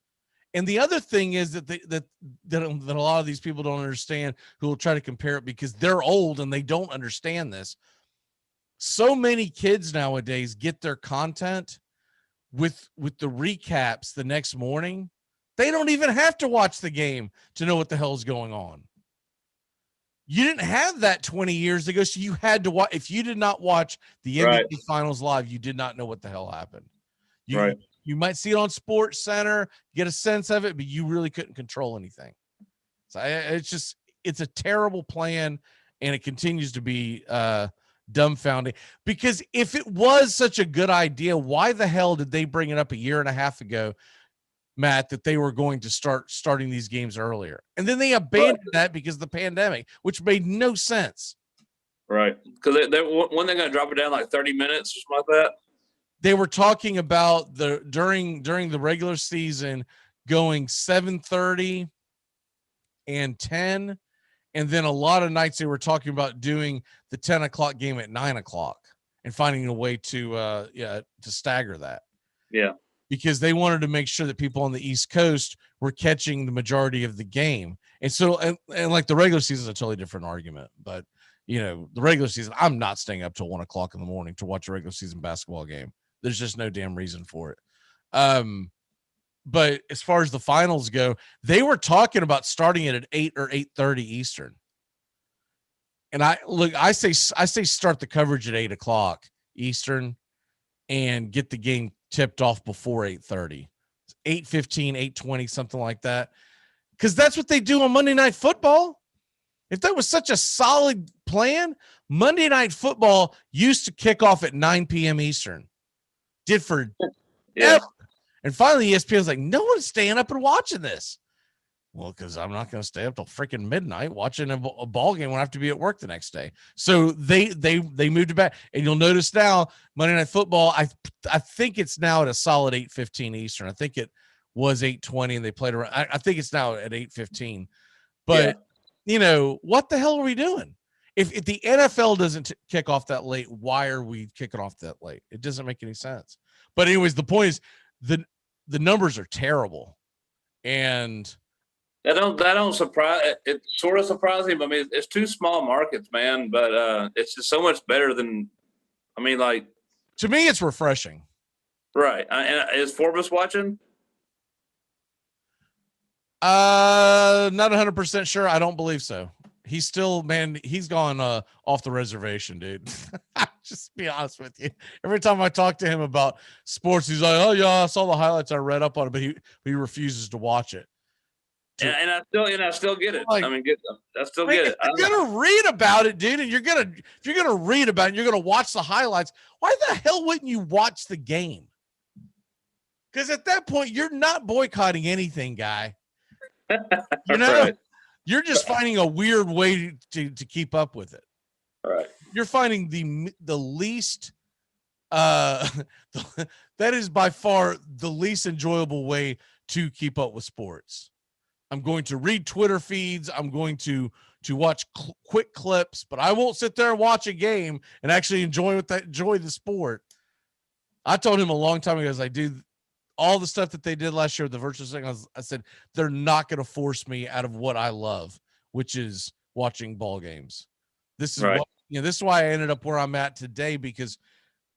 Speaker 2: And the other thing is that a lot of these people don't understand, who will try to compare it because they're old and they don't understand this. So many kids nowadays get their content with the recaps the next morning. They don't even have to watch the game to know what the hell is going on. You didn't have that 20 years ago, so you had to watch. If you did not watch the NBA Finals live, you did not know what the hell happened. You might see it on Sports Center, get a sense of it, but you really couldn't control anything. So it's a terrible plan, and it continues to be dumbfounding. Because if it was such a good idea, why the hell did they bring it up a year and a half ago, Matt, that they were going to starting these games earlier? And then they abandoned that because of the pandemic, which made no sense.
Speaker 28: Right. Because when they're going to drop it down like 30 minutes or something like that.
Speaker 2: They were talking about during the regular season going 7:30 and 10, and then a lot of nights they were talking about doing the 10 o'clock game at 9 o'clock and finding a way to stagger that.
Speaker 28: Yeah.
Speaker 2: Because they wanted to make sure that people on the East Coast were catching the majority of the game. And so, and like the regular season is a totally different argument, but the regular season, I'm not staying up till 1 o'clock in the morning to watch a regular season basketball game. There's just no damn reason for it. But as far as the finals go, they were talking about starting it at 8 or 8:30 Eastern. And I say start the coverage at 8 o'clock Eastern and get the game tipped off before 8:30, 8:15, 8:20, something like that. Because that's what they do on Monday Night Football. If that was such a solid plan, Monday Night Football used to kick off at 9 p.m. Eastern. Did for ever. And finally, ESPN was like, no one's staying up and watching this. Well, because I'm not going to stay up till freaking midnight watching a ball game when I have to be at work the next day. So they moved it back. And you'll notice now, Monday Night Football, I think it's now at a solid 8:15 Eastern. I think it was 8:20 and they played around. I think it's now at 8:15. But, what the hell are we doing? If the NFL doesn't kick off that late, why are we kicking off that late? It doesn't make any sense. But anyways, the point is the numbers are terrible. And
Speaker 28: that don't surprise. It's sort of surprising, but I mean, it's two small markets, man. But it's just so much better than. I mean, like
Speaker 2: to me, it's refreshing.
Speaker 28: Right. And is Forbes watching?
Speaker 2: Not 100% sure. I don't believe so. He's still, man, he's gone off the reservation, dude. Just be honest with you. Every time I talk to him about sports, he's like, oh yeah, I saw the highlights, I read up on it, but he refuses to watch it.
Speaker 28: And I still get it.
Speaker 2: Like,
Speaker 28: I mean, I still get it.
Speaker 2: You're gonna read about it, dude, and if you're gonna read about it, you're gonna watch the highlights. Why the hell wouldn't you watch the game? Because at that point, you're not boycotting anything, guy.
Speaker 28: Right.
Speaker 2: You're just finding a weird way to keep up with it.
Speaker 28: Right.
Speaker 2: You're finding the least that is by far the least enjoyable way to keep up with sports. I'm going to read Twitter feeds. I'm going to watch quick clips, but I won't sit there and watch a game and actually enjoy the sport. I told him a long time ago, as I do all the stuff that they did last year with the virtual thing, I said, they're not going to force me out of what I love, which is watching ball games. This is
Speaker 28: right.
Speaker 2: This is why I ended up where I'm at today, because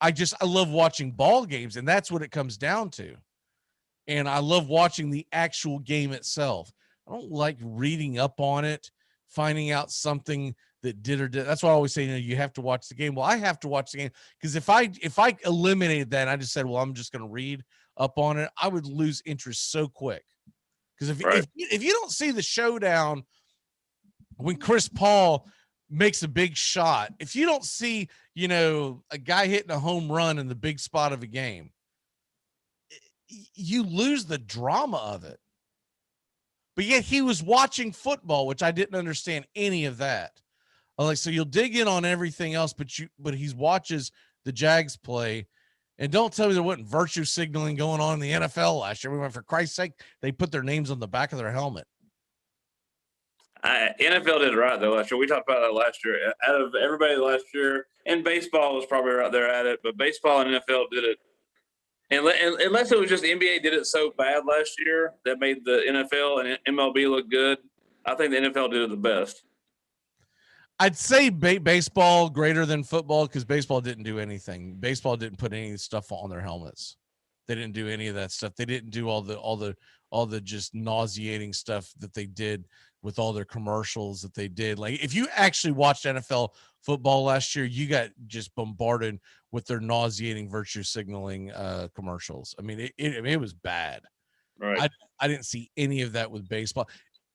Speaker 2: I love watching ball games, and that's what it comes down to. And I love watching the actual game itself. I don't like reading up on it, finding out something that did or did. That's why I always say, you have to watch the game. Well, I have to watch the game, because if I eliminated that and I just said, well, I'm just going to read up on it, I would lose interest so quick. Because if you don't see the showdown when Chris Paul makes a big shot, if you don't see, a guy hitting a home run in the big spot of a game, you lose the drama of it. But yet he was watching football, which I didn't understand any of that. I'm like, so you'll dig in on everything else, but he watches the Jags play. And don't tell me there wasn't virtue signaling going on in the NFL last year. For Christ's sake, they put their names on the back of their helmet.
Speaker 28: NFL did it right, though, last year. We talked about that last year. Out of everybody last year, and baseball was probably right there at it, but baseball and NFL did it. And unless it was just the NBA did it so bad last year that made the NFL and MLB look good, I think the NFL did it the best.
Speaker 2: I'd say baseball greater than football, because baseball didn't do anything. Baseball didn't put any stuff on their helmets. They didn't do any of that stuff. They didn't do all the just nauseating stuff that they did with all their commercials that they did. Like, if you actually watched NFL football last year, you got just bombarded with their nauseating virtue signaling commercials. I mean, it was bad.
Speaker 28: Right.
Speaker 2: I didn't see any of that with baseball,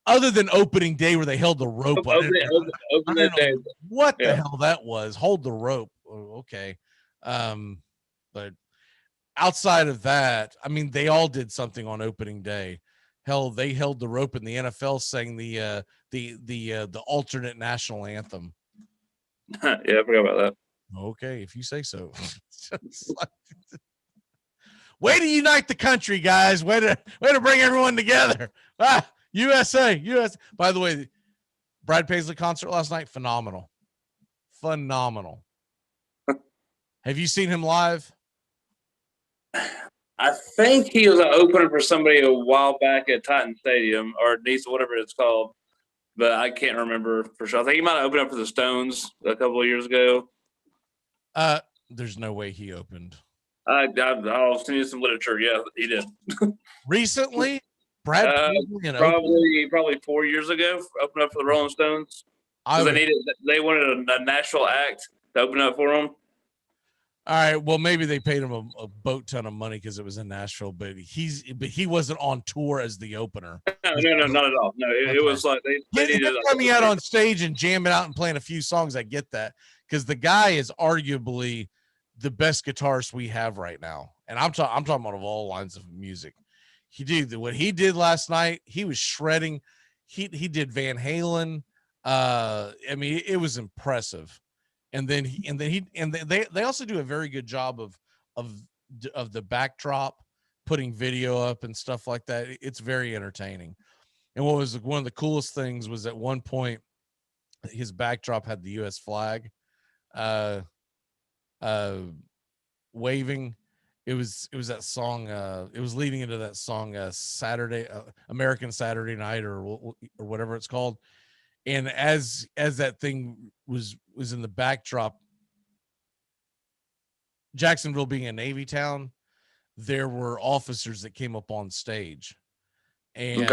Speaker 2: other than opening day where they held the rope. I don't know what the hell that was. Hold the rope. Okay. But outside of that, I mean, they all did something on opening day. Hell, they held the rope in the NFL, sang the alternate national anthem.
Speaker 28: Yeah, I forgot about that.
Speaker 2: Okay, if you say so. Way to unite the country, guys. Way to bring everyone together. USA. By the way, Brad Paisley concert last night, phenomenal. Have you seen him live?
Speaker 28: I think he was an opener for somebody a while back at Titan Stadium or Nice, whatever it's called, but I can't remember for sure. I think he might have opened up for the Stones a couple of years ago.
Speaker 2: There's no way he opened.
Speaker 28: I'll send you some literature. Yeah, he did.
Speaker 2: Recently, Brad Paisley
Speaker 28: probably 4 years ago, opened up for the Rolling Stones. They wanted a Nashville act to open up for them.
Speaker 2: All right, well, maybe they paid him a boat ton of money because it was in Nashville, but he wasn't on tour as the opener.
Speaker 28: No, not at all. No, it was like they needed
Speaker 2: coming out on stage and jamming out and playing a few songs. I get that because the guy is arguably the best guitarist we have right now, and I'm talking about of all lines of music. What he did last night. He was shredding. He did Van Halen. I mean, it was impressive. And they also do a very good job of the backdrop, putting video up and stuff like that. It's very entertaining. And what was one of the coolest things was at one point his backdrop had the U.S. flag waving. It was that song. It was leading into that song Saturday, American Saturday Night or whatever it's called. And as that thing was in the backdrop, Jacksonville being a Navy town, there were officers that came up on stage, and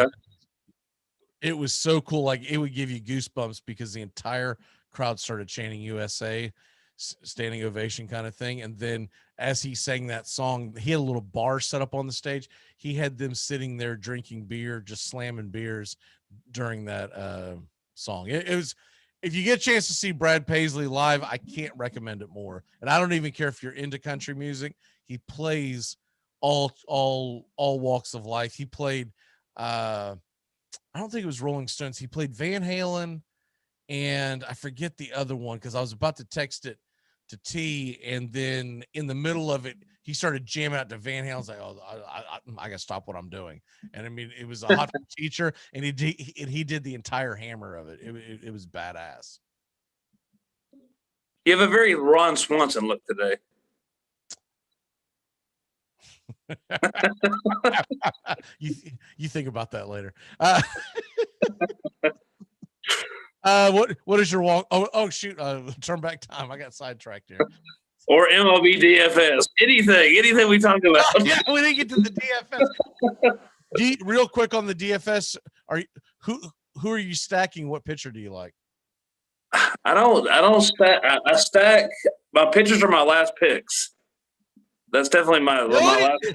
Speaker 2: it was so cool. Like it would give you goosebumps because the entire crowd started chanting USA, standing ovation kind of thing. And then as he sang that song, he had a little bar set up on the stage. He had them sitting there drinking beer, just slamming beers during that song. It was, if you get a chance to see Brad Paisley live, I can't recommend it more. And I don't even care if you're into country music. He plays all walks of life. He played I don't think it was Rolling Stones. He played Van Halen, and I forget the other one because I was about to text it to T, and then in the middle of it, he started jamming out to Van Halen. I was like, oh, I gotta stop what I'm doing. And I mean, it was a hot teacher, and he did the entire hammer of it. It was badass.
Speaker 28: You have a very Ron Swanson look today.
Speaker 2: You think about that later. What is your walk? Oh shoot! Turn back time. I got sidetracked here.
Speaker 28: Or MLB DFS. Anything we talk about.
Speaker 2: Oh, yeah, we didn't get to the DFS. Real quick on the DFS, who are you stacking? What pitcher do you like?
Speaker 28: I don't stack. I stack. My pitchers are my last picks. That's definitely my last.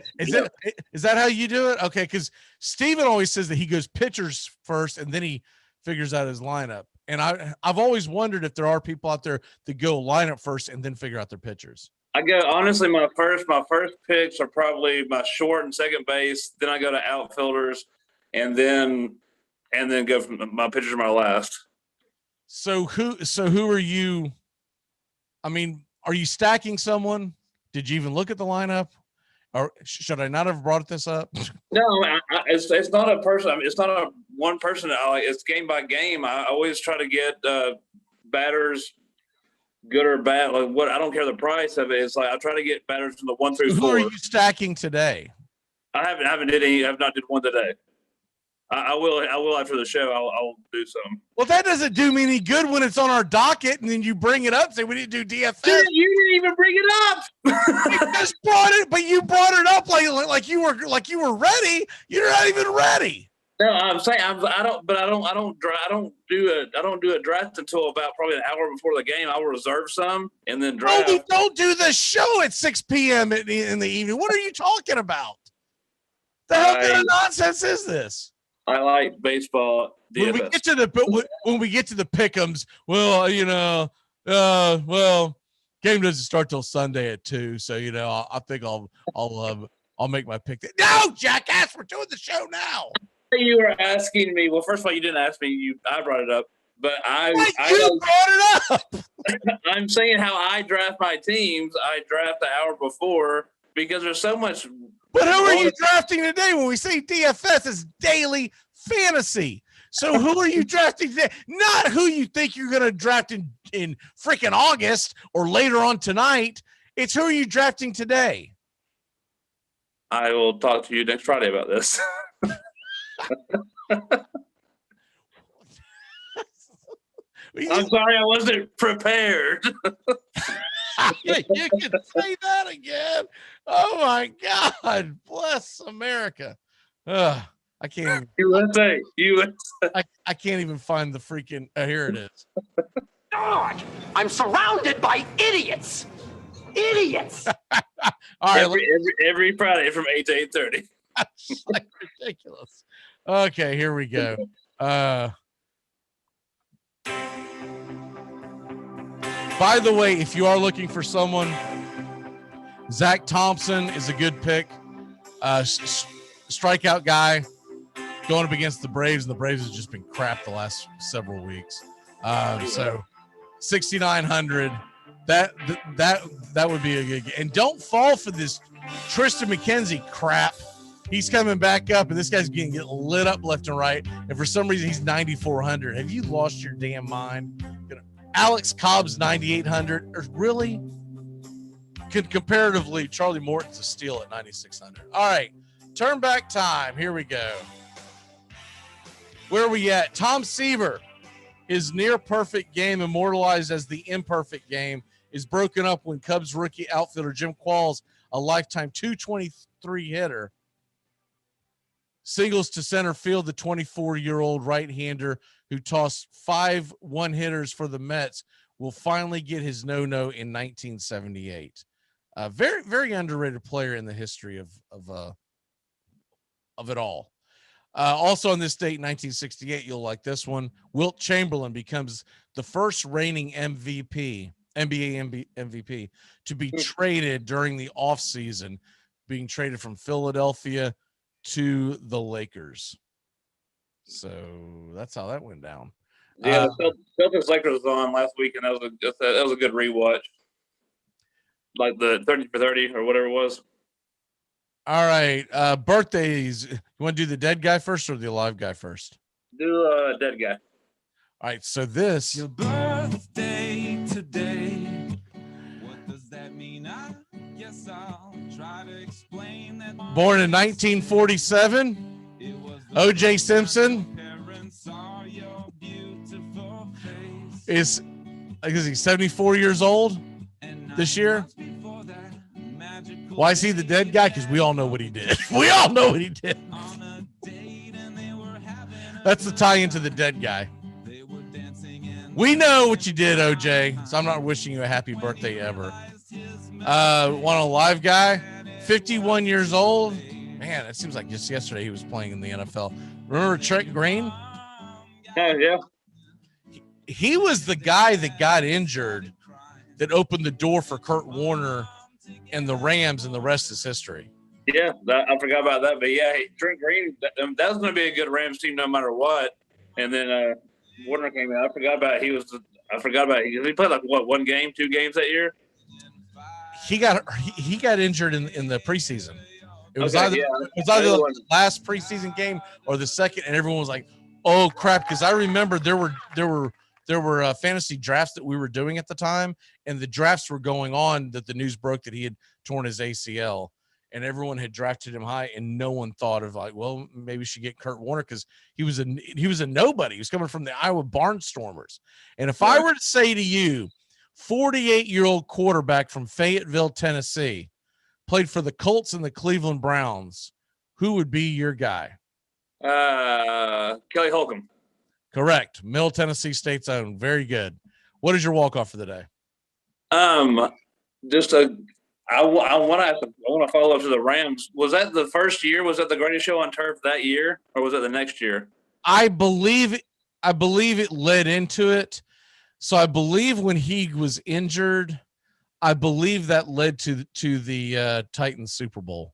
Speaker 2: Is that how you do it? Okay, because Steven always says that he goes pitchers first and then he figures out his lineup. And I've always wondered if there are people out there that go lineup first and then figure out their pitchers.
Speaker 28: I go honestly. My first picks are probably my short and second base. Then I go to outfielders, and then go from my pitchers are my last.
Speaker 2: So who are you? I mean, are you stacking someone? Did you even look at the lineup? Or should I not have brought this up?
Speaker 28: No, it's not a person. I mean, it's not a one person. It's game by game. I always try to get batters, good or bad. Like what? I don't care the price of it. It's like I try to get batters from the 1 through 4.
Speaker 2: Who are you stacking today?
Speaker 28: I haven't did any. I've not did one today. I will after the show. I'll do some.
Speaker 2: Well, that doesn't do me any good when it's on our docket, and then you bring it up. And say we didn't do DFS.
Speaker 28: Dude, you didn't even bring it up.
Speaker 2: You just brought it, but you brought it up like you were ready. You're not even ready.
Speaker 28: No, I'm saying I don't do a draft until about probably an hour before the game. I'll reserve some and then draft.
Speaker 2: No, we don't do the show at 6 p.m. in the evening. What are you talking about? The hell kind of nonsense is this?
Speaker 28: I like baseball. DFS.
Speaker 2: When we get to the pick'ems, well, game doesn't start till Sunday at 2, so I think I'll make my pick. No, jackass, we're doing the show now.
Speaker 28: You were asking me. Well, first of all, you didn't ask me. I brought it up, but
Speaker 2: you brought it up.
Speaker 28: I'm saying how I draft my teams. I draft the hour before because there's so much.
Speaker 2: But who are you drafting today? When we say DFS, it's daily fantasy. So who are you drafting today? Not who you think you're going to draft in freaking August or later on tonight. It's who are you drafting today?
Speaker 28: I will talk to you next Friday about this. I'm sorry, I wasn't prepared.
Speaker 2: You can say that again. Oh my God, bless America. I can't even,
Speaker 28: USA.
Speaker 2: I can't even find the freaking. Here it is.
Speaker 9: God, I'm surrounded by idiots. Idiots.
Speaker 2: All right,
Speaker 28: every Friday from 8 to 8:30.
Speaker 2: That's like ridiculous. Okay, here we go. By the way, if you are looking for someone, Zach Thompson is a good pick. Strikeout guy going up against the Braves, and the Braves has just been crap the last several weeks. So 6,900. That would be a good. And don't fall for this Tristan McKenzie crap. He's coming back up, and this guy's getting lit up left and right. And for some reason, he's 9,400. Have you lost your damn mind? Alex Cobb's 9,800. Really? Comparatively, Charlie Morton's a steal at 9,600. All right, turn back time. Here we go. Where are we at? Tom Seaver, his near perfect game, immortalized as the imperfect game, is broken up when Cubs rookie outfielder Jim Qualls, a lifetime 223 hitter, singles to center field. The 24-year-old right-hander who tossed 5 one-hitters for the Mets will finally get his no-no in 1978. Very, very underrated player in the history of it all. Also on this date, 1968, you'll like this one. Wilt Chamberlain becomes the first reigning NBA MVP to be traded during the offseason, being traded from Philadelphia to the Lakers. So that's how that went down.
Speaker 28: Yeah, the Celtics Lakers was on last week, and that was a good rewatch. Like the 30 for 30 or whatever it was.
Speaker 2: All right. Birthdays. You want to do the dead guy first or the alive guy first?
Speaker 28: Do dead guy.
Speaker 2: All right. So this.
Speaker 21: Your birthday today. What does that mean? I guess I'll try to explain that.
Speaker 2: Born in 1947. O.J. Simpson is 74 years old this year. Why is he the dead guy? Because we all know what he did. We all know what he did. That's the tie into the dead guy. We know what you did, OJ. So I'm not wishing you a happy birthday ever. One alive guy, 51 years old. Man, it seems like just yesterday he was playing in the NFL. Remember Trent Green?
Speaker 28: Yeah.
Speaker 2: He was the guy that got injured that opened the door for Kurt Warner and the Rams, and the rest is history.
Speaker 28: Yeah, I forgot about that. But yeah, Trent Green, that was going to be a good Rams team no matter what. And then Warner came in. I forgot about he played like what, 1 game, 2 games that year?
Speaker 2: He got injured in the preseason. It was either the last preseason game or the second, and everyone was like, "Oh crap!" Because I remember there were fantasy drafts that we were doing at the time, and the drafts were going on that the news broke that he had torn his ACL, and everyone had drafted him high, and no one thought of like, well, maybe we should get Kurt Warner because he was a nobody. He was coming from the Iowa Barnstormers, and if I were to say to you, 48-year-old quarterback from Fayetteville, Tennessee, played for the Colts and the Cleveland Browns, who would be your guy?
Speaker 28: Kelly Holcomb.
Speaker 2: Correct. Middle Tennessee State's own. Very good. What is your walk-off for the day?
Speaker 28: I want to follow up to the Rams. Was that the first year? Was that the greatest show on turf that year, or was it the next year?
Speaker 2: I believe it led into it. So I believe when he was injured, I believe that led to the Titans Super Bowl.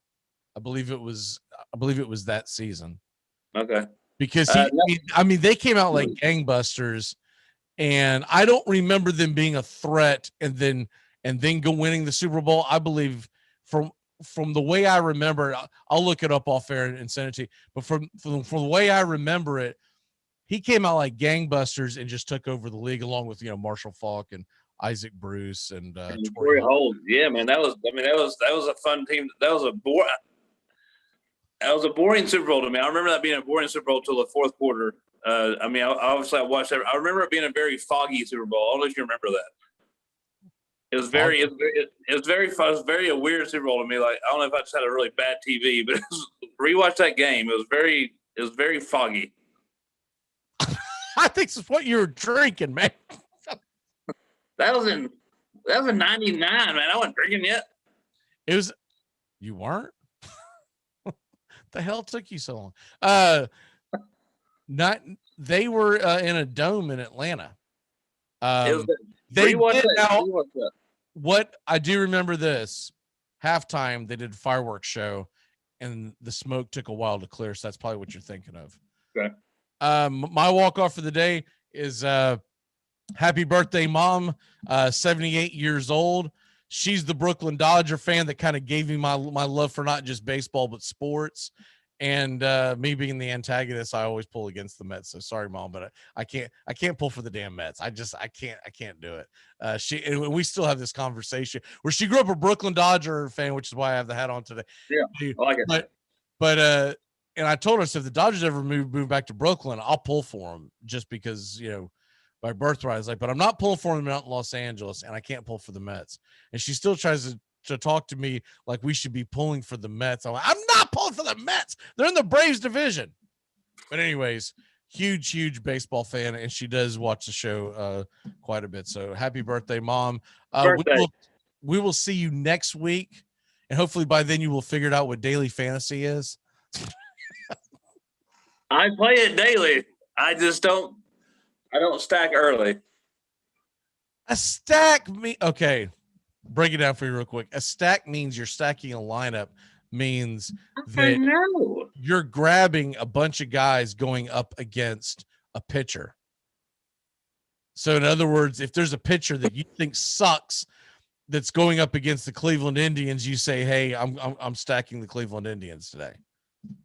Speaker 2: I believe it was that season.
Speaker 28: Okay.
Speaker 2: Because they came out like gangbusters, And I don't remember them being a threat and then go winning the Super Bowl. I believe from the way I remember it, I'll look it up off air and send it to you. But from the way I remember it, he came out like gangbusters and just took over the league along with, Marshall Faulk and Isaac Bruce and
Speaker 28: Torrey Holt. Yeah, man, that was a fun team. That was a boring Super Bowl to me. I remember that being a boring Super Bowl till the fourth quarter. I watched that. I remember it being a very foggy Super Bowl. I don't know if you remember that. It was very fun. It was very a weird Super Bowl to me. Like, I don't know if I just had a really bad TV, but rewatch that game. It was very foggy.
Speaker 2: I think it's what you were drinking, man.
Speaker 28: That was in '99, man. I wasn't drinking yet.
Speaker 2: It was. You weren't. The hell took you so long? They were in a dome in Atlanta. What I do remember this halftime, they did a fireworks show, and the smoke took a while to clear. So that's probably what you're thinking of.
Speaker 28: Okay.
Speaker 2: My walk off for the day is happy birthday, Mom. 78 years old. She's the Brooklyn Dodger fan that kind of gave me my love for not just baseball but sports. And me being the antagonist, I always pull against the Mets. So sorry, Mom, but I can't pull for the damn Mets. I can't do it. And we still have this conversation where she grew up a Brooklyn Dodger fan, which is why I have the hat on today.
Speaker 28: Yeah, I like it.
Speaker 2: But and I told her, so if the Dodgers ever move back to Brooklyn, I'll pull for them just because, by birthright. I was like, but I'm not pulling for them out in Los Angeles, and I can't pull for the Mets. And she still tries to talk to me like we should be pulling for the Mets. I'm like, I'm not pulling for the Mets. They're in the Braves division. But anyways, huge baseball fan, and she does watch the show quite a bit. So happy birthday, Mom. We will see you next week, and hopefully by then you will figure out what daily fantasy is.
Speaker 28: I play it daily. I don't stack early.
Speaker 2: A stack okay. Break it down for you real quick. A stack means you're stacking a lineup, means that you're grabbing a bunch of guys going up against a pitcher. So in other words, if there's a pitcher that you think sucks that's going up against the Cleveland Indians, you say, hey, I'm stacking the Cleveland Indians today.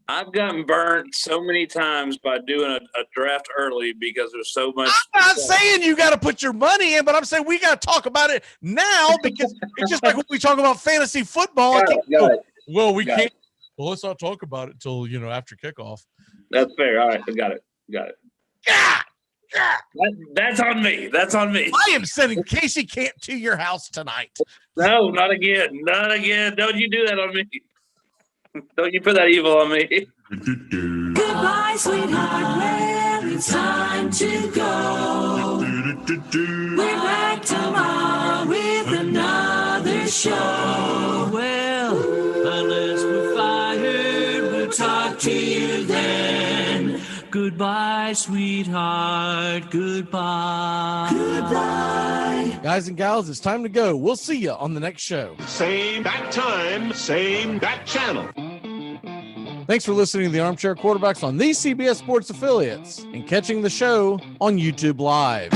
Speaker 28: I've gotten burnt so many times by doing a draft early because there's so much.
Speaker 2: I'm not saying you got to put your money in, but I'm saying we got to talk about it now because it's just like when we talk about fantasy football. Well, let's not talk about it until, after kickoff.
Speaker 28: That's fair. All right. I got it. That's on me.
Speaker 2: I am sending Casey Camp to your house tonight.
Speaker 28: No, not again. Don't you do that on me. Don't you put that evil on me.
Speaker 9: Goodbye, sweetheart. Well, it's time to go. We're back tomorrow with another show. Well, unless we're fired, we'll talk to you then. Goodbye, sweetheart. Goodbye.
Speaker 2: Guys and gals, it's time to go. We'll see you on the next show.
Speaker 20: Same bat time, same bat channel.
Speaker 2: Thanks for listening to the Armchair Quarterbacks on these CBS Sports affiliates and catching the show on YouTube Live.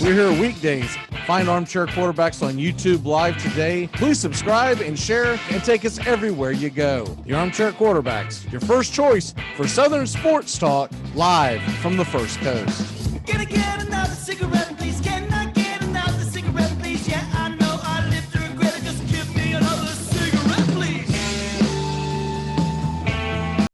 Speaker 2: We're here weekdays. Find Armchair Quarterbacks on YouTube Live today. Please subscribe and share and take us everywhere you go. The Armchair Quarterbacks, your first choice for Southern sports talk, live from the First Coast.
Speaker 9: Gonna get another cigarette.